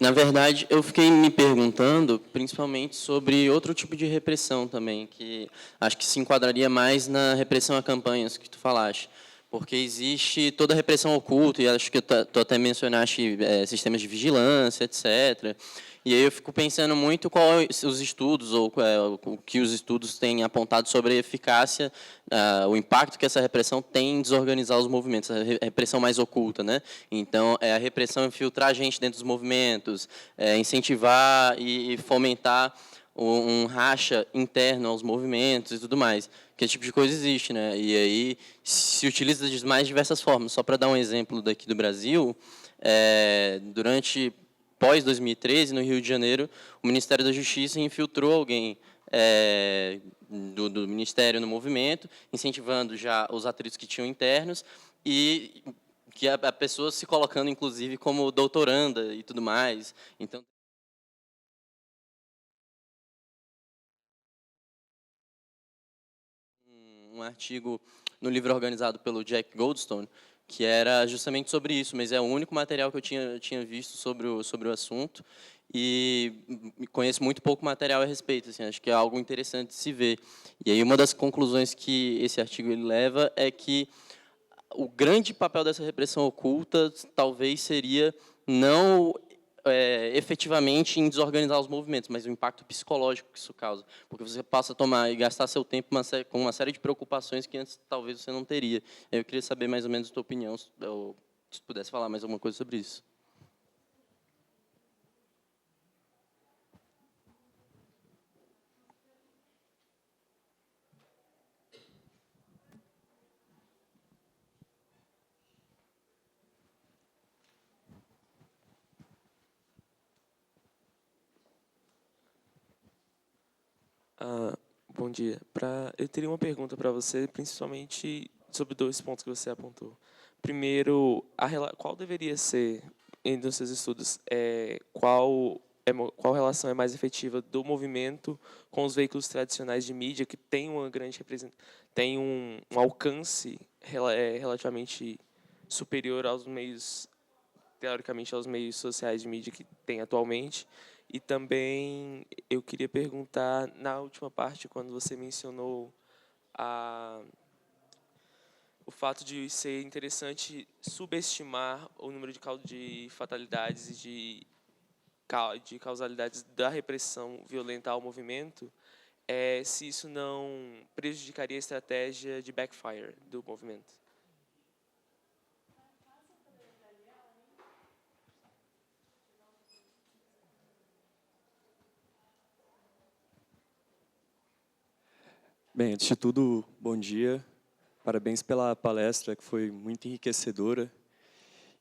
Na verdade, eu fiquei me perguntando, principalmente, sobre outro tipo de repressão também, que acho que se enquadraria mais na repressão a campanhas que tu falaste. Porque existe toda a repressão oculta, e acho que tu até mencionaste sistemas de vigilância, etc. E aí eu fico pensando muito quais os estudos, ou o que os estudos têm apontado sobre a eficácia, o impacto que essa repressão tem em desorganizar os movimentos, a repressão mais oculta, né? Então, é a repressão infiltrar a gente dentro dos movimentos, incentivar e fomentar um racha interno aos movimentos e tudo mais. Que esse tipo de coisa existe, né? E aí se utiliza de mais diversas formas. Só para dar um exemplo daqui do Brasil, durante pós-2013, no Rio de Janeiro, o Ministério da Justiça infiltrou alguém do Ministério no movimento, incentivando já os atritos que tinham internos, e que a pessoa se colocando, inclusive, como doutoranda e tudo mais. Então, um artigo no livro organizado pelo Jack Goldstone, que era justamente sobre isso, mas é o único material que eu tinha visto sobre o assunto, e conheço muito pouco material a respeito, assim, acho que é algo interessante de se ver. E aí uma das conclusões que esse artigo ele leva é que o grande papel dessa repressão oculta talvez seria não efetivamente em desorganizar os movimentos, mas o impacto psicológico que isso causa, porque você passa a tomar e gastar seu tempo com uma série de preocupações que antes talvez você não teria. Eu queria saber mais ou menos a tua opinião, ou se pudesse falar mais alguma coisa sobre isso. Bom dia. Eu teria uma pergunta para você, principalmente sobre 2 pontos que você apontou. Primeiro, qual deveria ser, nos seus estudos, qual relação é mais efetiva do movimento com os veículos tradicionais de mídia, que tem uma grande tem um alcance relativamente superior aos meios, teoricamente, aos meios sociais de mídia que tem atualmente? E também eu queria perguntar, na última parte, quando você mencionou o fato de ser interessante subestimar o número de fatalidades e de causalidades da repressão violenta ao movimento, se isso não prejudicaria a estratégia de backfire do movimento. Bem, antes de tudo, bom dia. Parabéns pela palestra, que foi muito enriquecedora.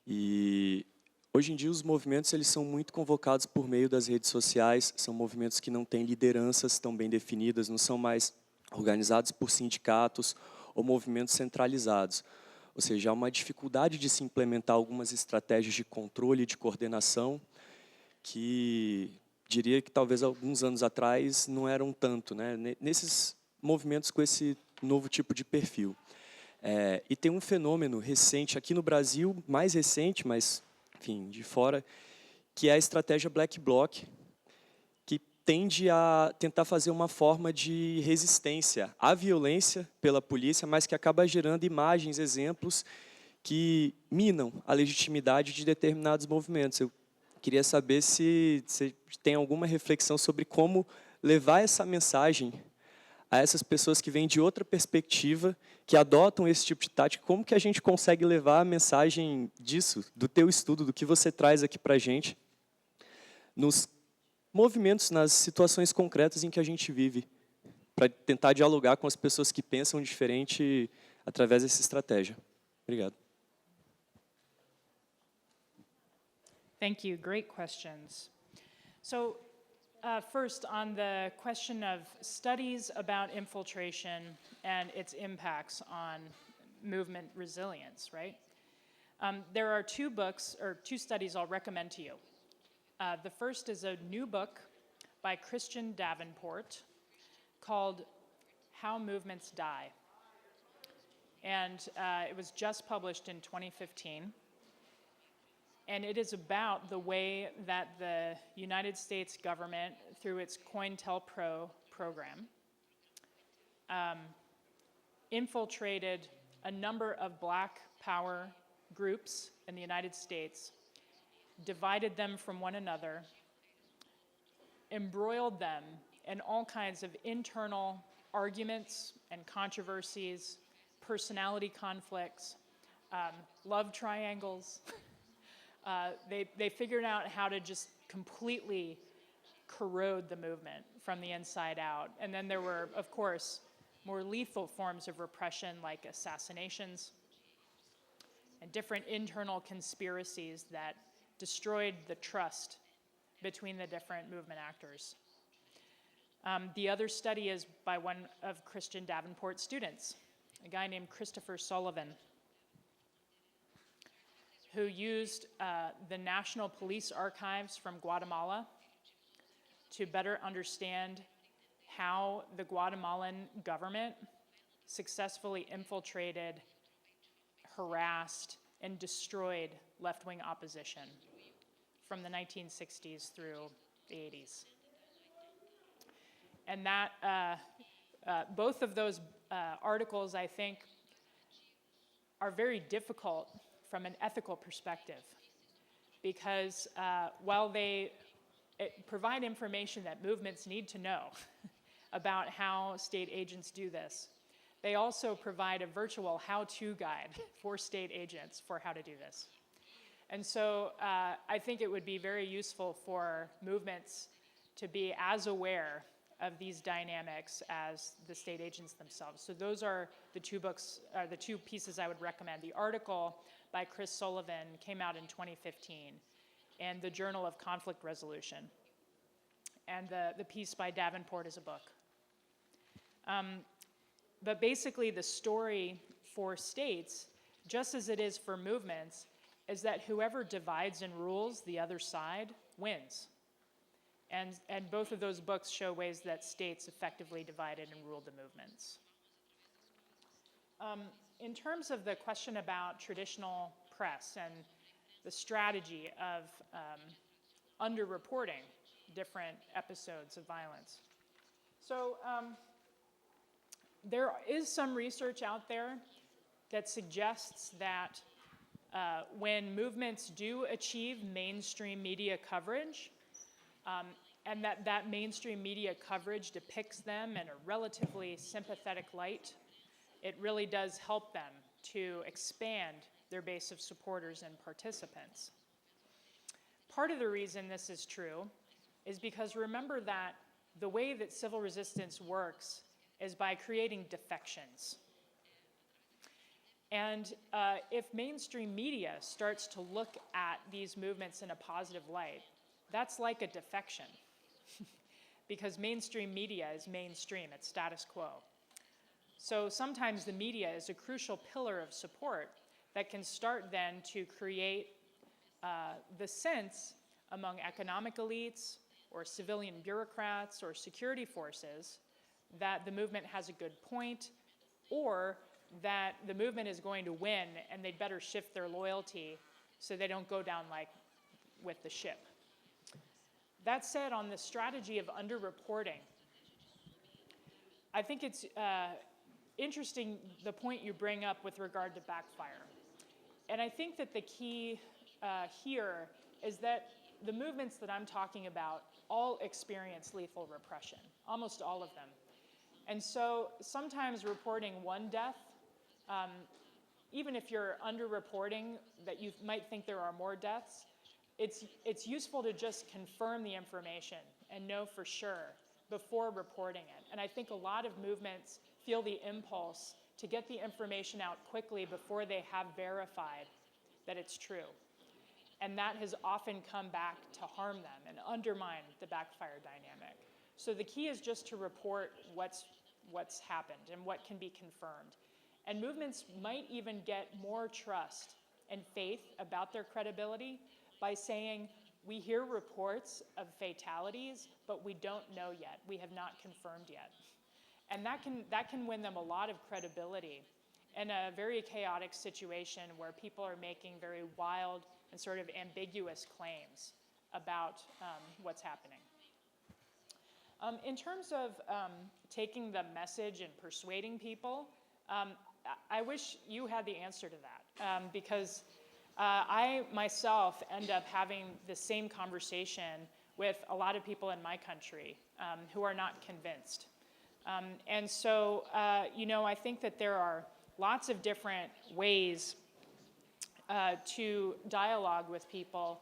E hoje em dia os movimentos eles são muito convocados por meio das redes sociais, são movimentos que não têm lideranças tão bem definidas, não são mais organizados por sindicatos ou movimentos centralizados. Ou seja, há uma dificuldade de se implementar algumas estratégias de controle e de coordenação que diria que talvez alguns anos atrás não eram tanto, né? Nesses movimentos com esse novo tipo de perfil. E tem um fenômeno recente aqui no Brasil, mais recente, mas, enfim, de fora, que é a estratégia Black Bloc, que tende a tentar fazer uma forma de resistência à violência pela polícia, mas que acaba gerando imagens, exemplos que minam a legitimidade de determinados movimentos. Eu queria saber se você tem alguma reflexão sobre como levar essa mensagem a essas pessoas que vêm de outra perspectiva, que adotam esse tipo de tática, como que a gente consegue levar a mensagem disso, do teu estudo, do que você traz aqui para a gente, nos movimentos, nas situações concretas em que a gente vive, para tentar dialogar com as pessoas que pensam diferente através dessa estratégia. Obrigado. Thank you. Great questions. So, first, on the question of studies about infiltration and its impacts on movement resilience, right? There are 2 books, or 2 studies I'll recommend to you. The first is a new book by Christian Davenport called How Movements Die. And it was just published in 2015. And it is about the way that the United States government, through its COINTELPRO program, infiltrated a number of black power groups in the United States, divided them from one another, embroiled them in all kinds of internal arguments and controversies, personality conflicts, love triangles. They figured out how to just completely corrode the movement from the inside out. And then there were, of course, more lethal forms of repression like assassinations and different internal conspiracies that destroyed the trust between the different movement actors. The other study is by one of Christian Davenport's students, a guy named Christopher Sullivan, who used the National Police Archives from Guatemala to better understand how the Guatemalan government successfully infiltrated, harassed, and destroyed left-wing opposition from the 1960s through the 80s. And that, both of those articles, I think, are very difficult from an ethical perspective, because while they provide information that movements need to know about how state agents do this, they also provide a virtual how-to guide for state agents for how to do this. And so I think it would be very useful for movements to be as aware of these dynamics as the state agents themselves. So those are the two books, the two pieces I would recommend. The article by Chris Sullivan came out in 2015 in the Journal of Conflict Resolution. And the piece by Davenport is a book. But basically the story for states, just as it is for movements, is that whoever divides and rules the other side wins. And both of those books show ways that states effectively divided and ruled the movements. In terms of the question about traditional press and the strategy of underreporting different episodes of violence. So there is some research out there that suggests that when movements do achieve mainstream media coverage, and that mainstream media coverage depicts them in a relatively sympathetic light, it really does help them to expand their base of supporters and participants. Part of the reason this is true is because remember that the way that civil resistance works is by creating defections. And if mainstream media starts to look at these movements in a positive light, that's like a defection, because mainstream media is mainstream, it's status quo. So sometimes the media is a crucial pillar of support that can start then to create the sense among economic elites or civilian bureaucrats or security forces that the movement has a good point, or that the movement is going to win and they'd better shift their loyalty so they don't go down like with the ship. That said, on the strategy of underreporting, I think it's interesting the point you bring up with regard to backfire. And I think that the key here is that the movements that I'm talking about all experience lethal repression, almost all of them. And so sometimes reporting one death, even if you're underreporting that you might think there are more deaths, it's useful to just confirm the information and know for sure before reporting it. And I think a lot of movements feel the impulse to get the information out quickly before they have verified that it's true. And that has often come back to harm them and undermine the backfire dynamic. So the key is just to report what's happened and what can be confirmed. And movements might even get more trust and faith about their credibility by saying, we hear reports of fatalities, but we don't know yet. We have not confirmed yet. And that can win them a lot of credibility in a very chaotic situation where people are making very wild and sort of ambiguous claims about what's happening. In terms of taking the message and persuading people, I wish you had the answer to that, because I myself end up having the same conversation with a lot of people in my country who are not convinced. And so, I think that there are lots of different ways to dialogue with people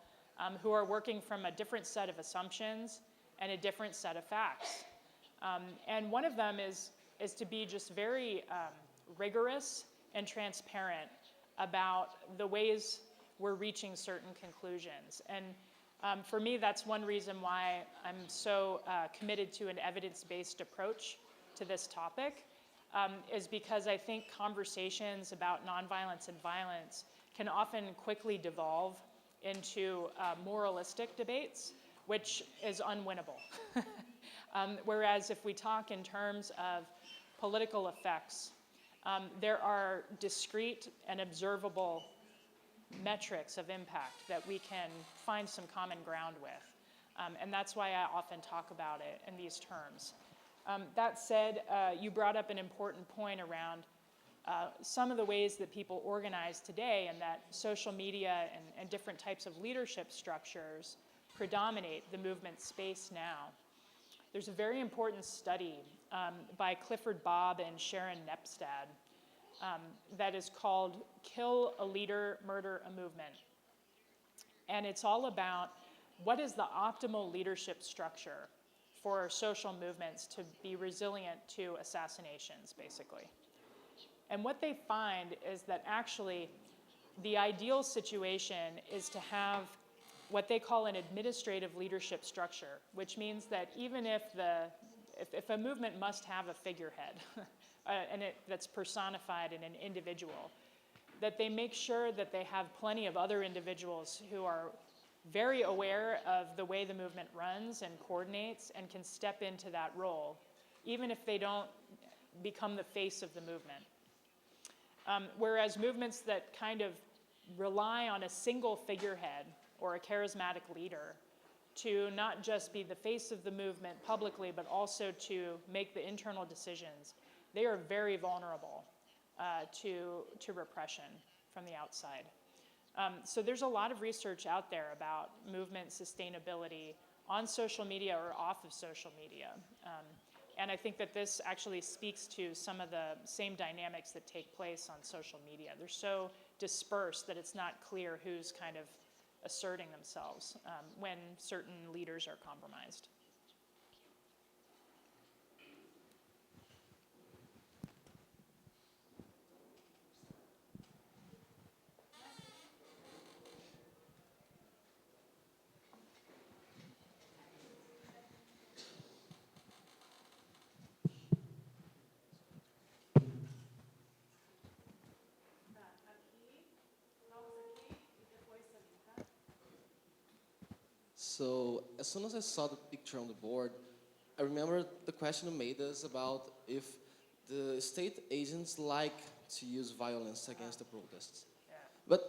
who are working from a different set of assumptions and a different set of facts. And one of them is to be just very rigorous and transparent about the ways we're reaching certain conclusions. And For me, that's one reason why I'm so committed to an evidence-based approach to this topic, is because I think conversations about nonviolence and violence can often quickly devolve into moralistic debates, which is unwinnable. Whereas if we talk in terms of political effects, there are discrete and observable metrics of impact that we can find some common ground with. And that's why I often talk about it in these terms. That said, you brought up an important point around some of the ways that people organize today, and that social media and different types of leadership structures predominate the movement space now. There's a very important study by Clifford Bobb and Sharon Nepstad that is called Kill a Leader, Murder a Movement. And it's all about what is the optimal leadership structure for social movements to be resilient to assassinations, basically. And what they find is that actually the ideal situation is to have what they call an administrative leadership structure, which means that even if a movement must have a figurehead, that's personified in an individual, that they make sure that they have plenty of other individuals who are very aware of the way the movement runs and coordinates and can step into that role, even if they don't become the face of the movement. Whereas movements that kind of rely on a single figurehead or a charismatic leader to not just be the face of the movement publicly, but also to make the internal decisions, they are very vulnerable to repression from the outside. So there's a lot of research out there about movement sustainability on social media or off of social media. And I think that this actually speaks to some of the same dynamics that take place on social media. They're so dispersed that it's not clear who's kind of asserting themselves when certain leaders are compromised. So as soon as I saw the picture on the board, I remember the question you made us about if the state agents like to use violence against the protests. Yeah. But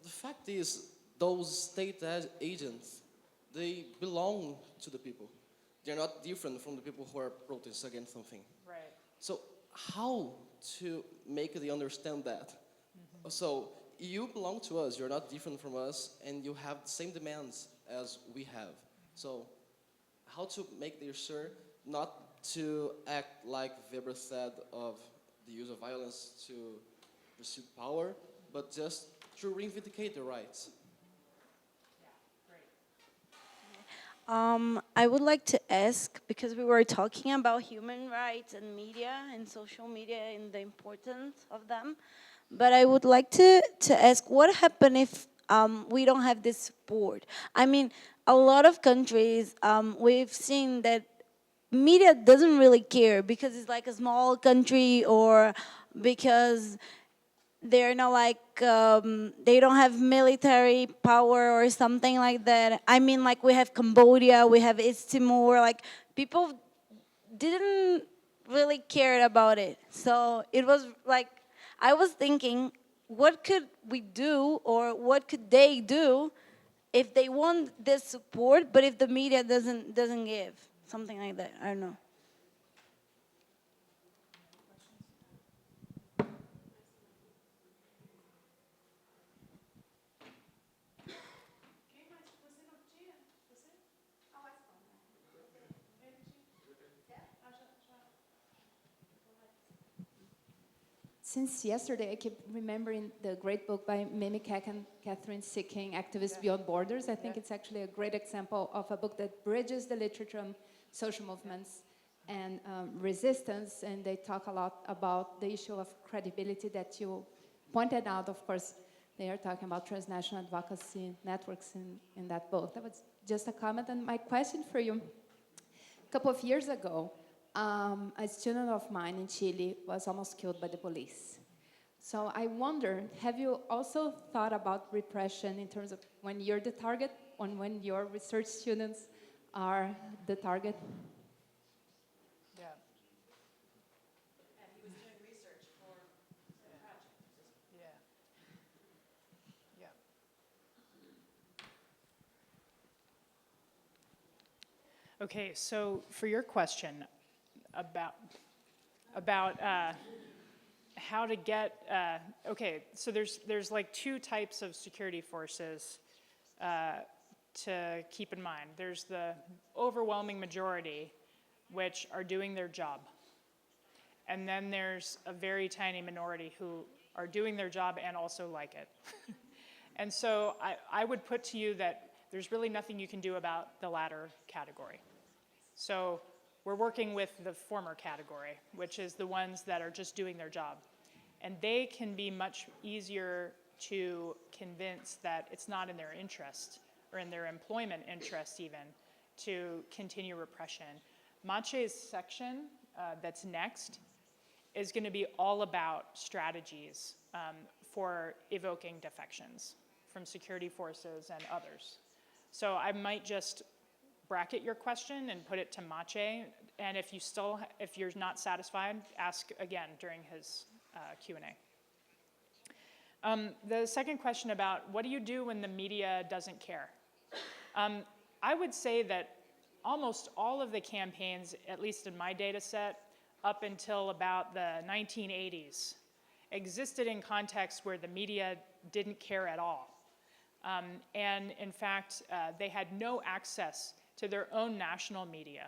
the fact is, those state agents, they belong to the people. They're not different from the people who are protesting against something. Right. So how to make them understand that? Mm-hmm. So you belong to us, you're not different from us, and you have the same demands as we have. So how to make them sure not to act like Weber said of the use of violence to pursue power, but just to reivindicate their rights. I would like to ask, because we were talking about human rights and media and social media and the importance of them, but I would like to ask, what happens if we don't have this support? I mean, a lot of countries, we've seen that media doesn't really care because it's like a small country, or because they're not like, they don't have military power or something like that. I mean, like we have Cambodia, we have East Timor, like people didn't really care about it. So it was like, I was thinking, what could we do, or what could they do if they want this support, but if the media doesn't give, something like that, I don't know. Since yesterday, I keep remembering the great book by Mimi Keck and Catherine Sicking, Activists Beyond Borders. I think it's actually a great example of a book that bridges the literature on social movements and resistance, and they talk a lot about the issue of credibility that you pointed out. Of course, They are talking about transnational advocacy networks in that book. That was just a comment. And my question for you, a couple of years ago, a student of mine in Chile was almost killed by the police. So I wonder, have you also thought about repression in terms of when you're the target, or when your research students are the target? Yeah. And he was doing research for the project. Yeah. Yeah. Okay, so for your question about how to get, okay, so there's like two types of security forces to keep in mind. There's the overwhelming majority, which are doing their job. And then there's a very tiny minority who are doing their job and also like it. And so I would put to you that there's really nothing you can do about the latter category. So we're working with the former category, which is the ones that are just doing their job. And they can be much easier to convince that it's not in their interest, or in their employment interest even, to continue repression. Maciej's section that's next is going to be all about strategies for evoking defections from security forces and others. So I might just bracket your question and put it to Maciej, and if you're not satisfied, ask again during his Q&A. The second question about what do you do when the media doesn't care? I would say that almost all of the campaigns, at least in my data set, up until about the 1980s, existed in contexts where the media didn't care at all. And in fact, they had no access to their own national media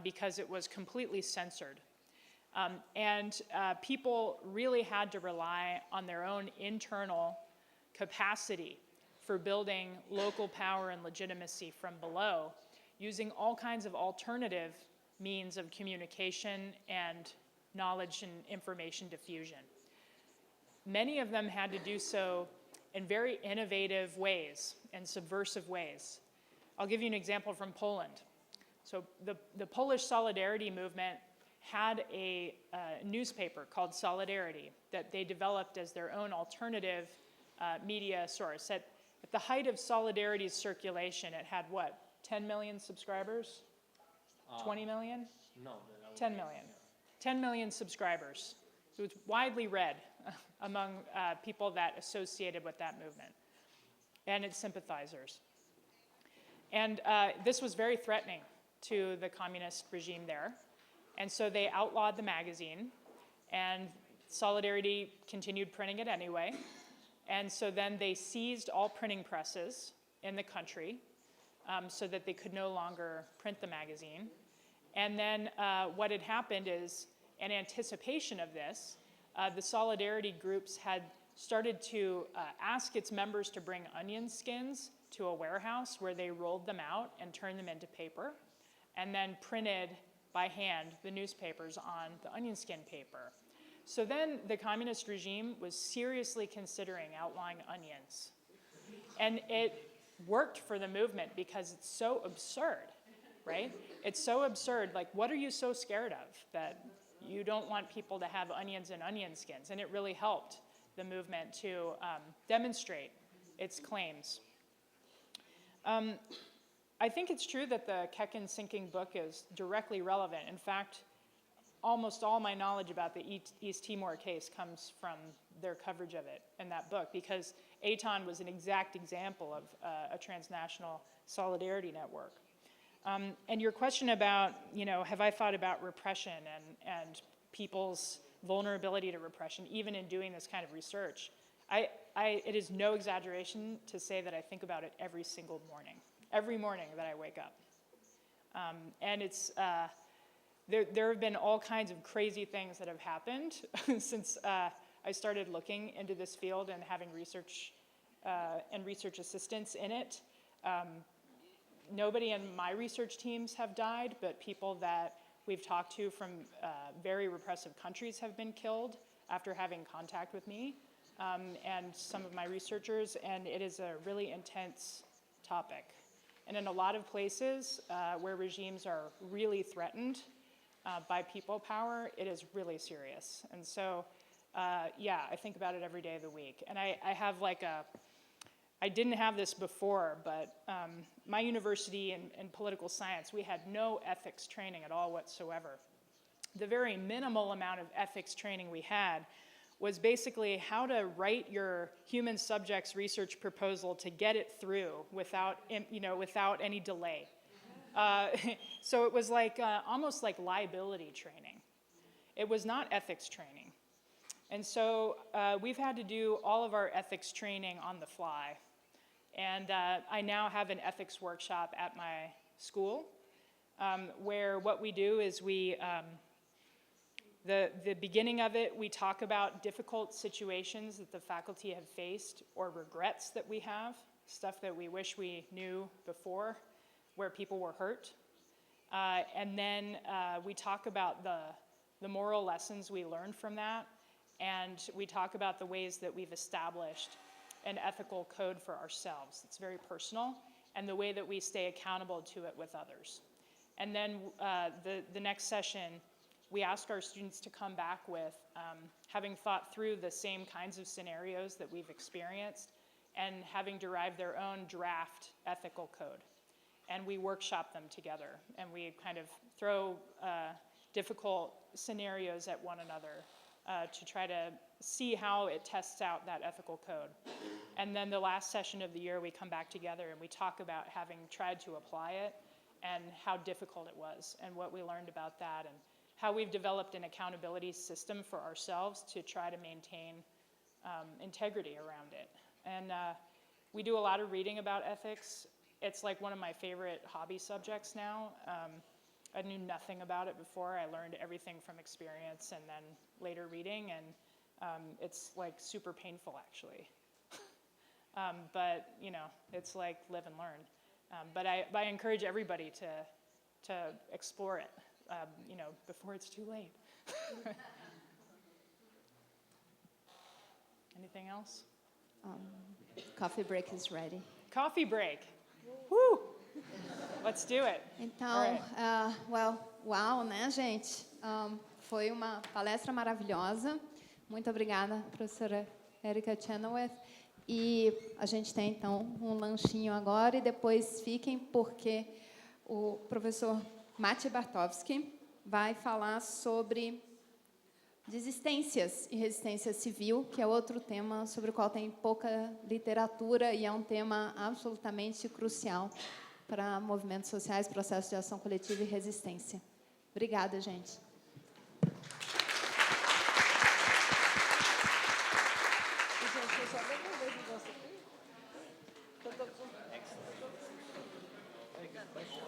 because it was completely censored. And people really had to rely on their own internal capacity for building local power and legitimacy from below, using all kinds of alternative means of communication and knowledge and information diffusion. Many of them had to do so in very innovative ways and subversive ways. I'll give you an example from Poland. So the Polish Solidarity movement had a newspaper called Solidarity that they developed as their own alternative media source. At the height of Solidarity's circulation, it had what, 10 million subscribers? 20 million? No. 10 million. 10 million subscribers. So it's widely read among people that associated with that movement and its sympathizers. And this was very threatening to the communist regime there. And so they outlawed the magazine, and Solidarity continued printing it anyway. And so then they seized all printing presses in the country so that they could no longer print the magazine. And then what had happened is, in anticipation of this, the Solidarity groups had started to ask its members to bring onion skins to a warehouse where they rolled them out and turned them into paper, and then printed by hand the newspapers on the onion skin paper. So then the communist regime was seriously considering outlawing onions. And it worked for the movement because it's so absurd, right? It's so absurd. Like, what are you so scared of that you don't want people to have onions and onion skins? And it really helped the movement to demonstrate its claims. I think it's true that the Kekin sinking book is directly relevant. In fact, almost all my knowledge about the East Timor case comes from their coverage of it in that book, because Aton was an exact example of a transnational solidarity network. And your question about, have I thought about repression and people's vulnerability to repression, even in doing this kind of research, it is no exaggeration to say that I think about it every single morning. Every morning that I wake up. And it's, there have been all kinds of crazy things that have happened since I started looking into this field and having research and research assistants in it. Nobody in my research teams have died, but people that we've talked to from very repressive countries have been killed after having contact with me. and some of my researchers, and it is a really intense topic. And in a lot of places where regimes are really threatened by people power, it is really serious. And so, yeah, I think about it every day of the week. And I have like I didn't have this before, but my university in political science, we had no ethics training at all whatsoever. The very minimal amount of ethics training we had was basically how to write your human subjects research proposal to get it through without any delay. So it was like almost like liability training. It was not ethics training. And so we've had to do all of our ethics training on the fly. And I now have an ethics workshop at my school where what we do is the beginning of it, we talk about difficult situations that the faculty have faced or regrets that we have, stuff that we wish we knew before, where people were hurt. And then we talk about the moral lessons we learned from that, and we talk about the ways that we've established an ethical code for ourselves. It's very personal, and the way that we stay accountable to it with others. And then the next session, we ask our students to come back with having thought through the same kinds of scenarios that we've experienced and having derived their own draft ethical code. And we workshop them together, and we kind of throw difficult scenarios at one another to try to see how it tests out that ethical code. And then the last session of the year, we come back together and we talk about having tried to apply it and how difficult it was and what we learned about that and how we've developed an accountability system for ourselves to try to maintain integrity around it. And we do a lot of reading about ethics. It's like one of my favorite hobby subjects now. I knew nothing about it before. I learned everything from experience and then later reading, and it's like super painful actually. But you know, it's like live and learn. But I encourage everybody to explore it, you know, before it's too late. Anything else? Coffee break is ready. Coffee break. Woo! Let's do it. Então, uau, né, gente? Foi uma palestra maravilhosa. Muito obrigada, professora Erika Chenoweth. E a gente tem, então, um lanchinho agora e depois fiquem, porque o professor Maciej Bartowski vai falar sobre desistências e resistência civil, que é outro tema sobre o qual tem pouca literatura e é um tema absolutamente crucial para movimentos sociais, processos de ação coletiva e resistência. Obrigada, gente. Excellent.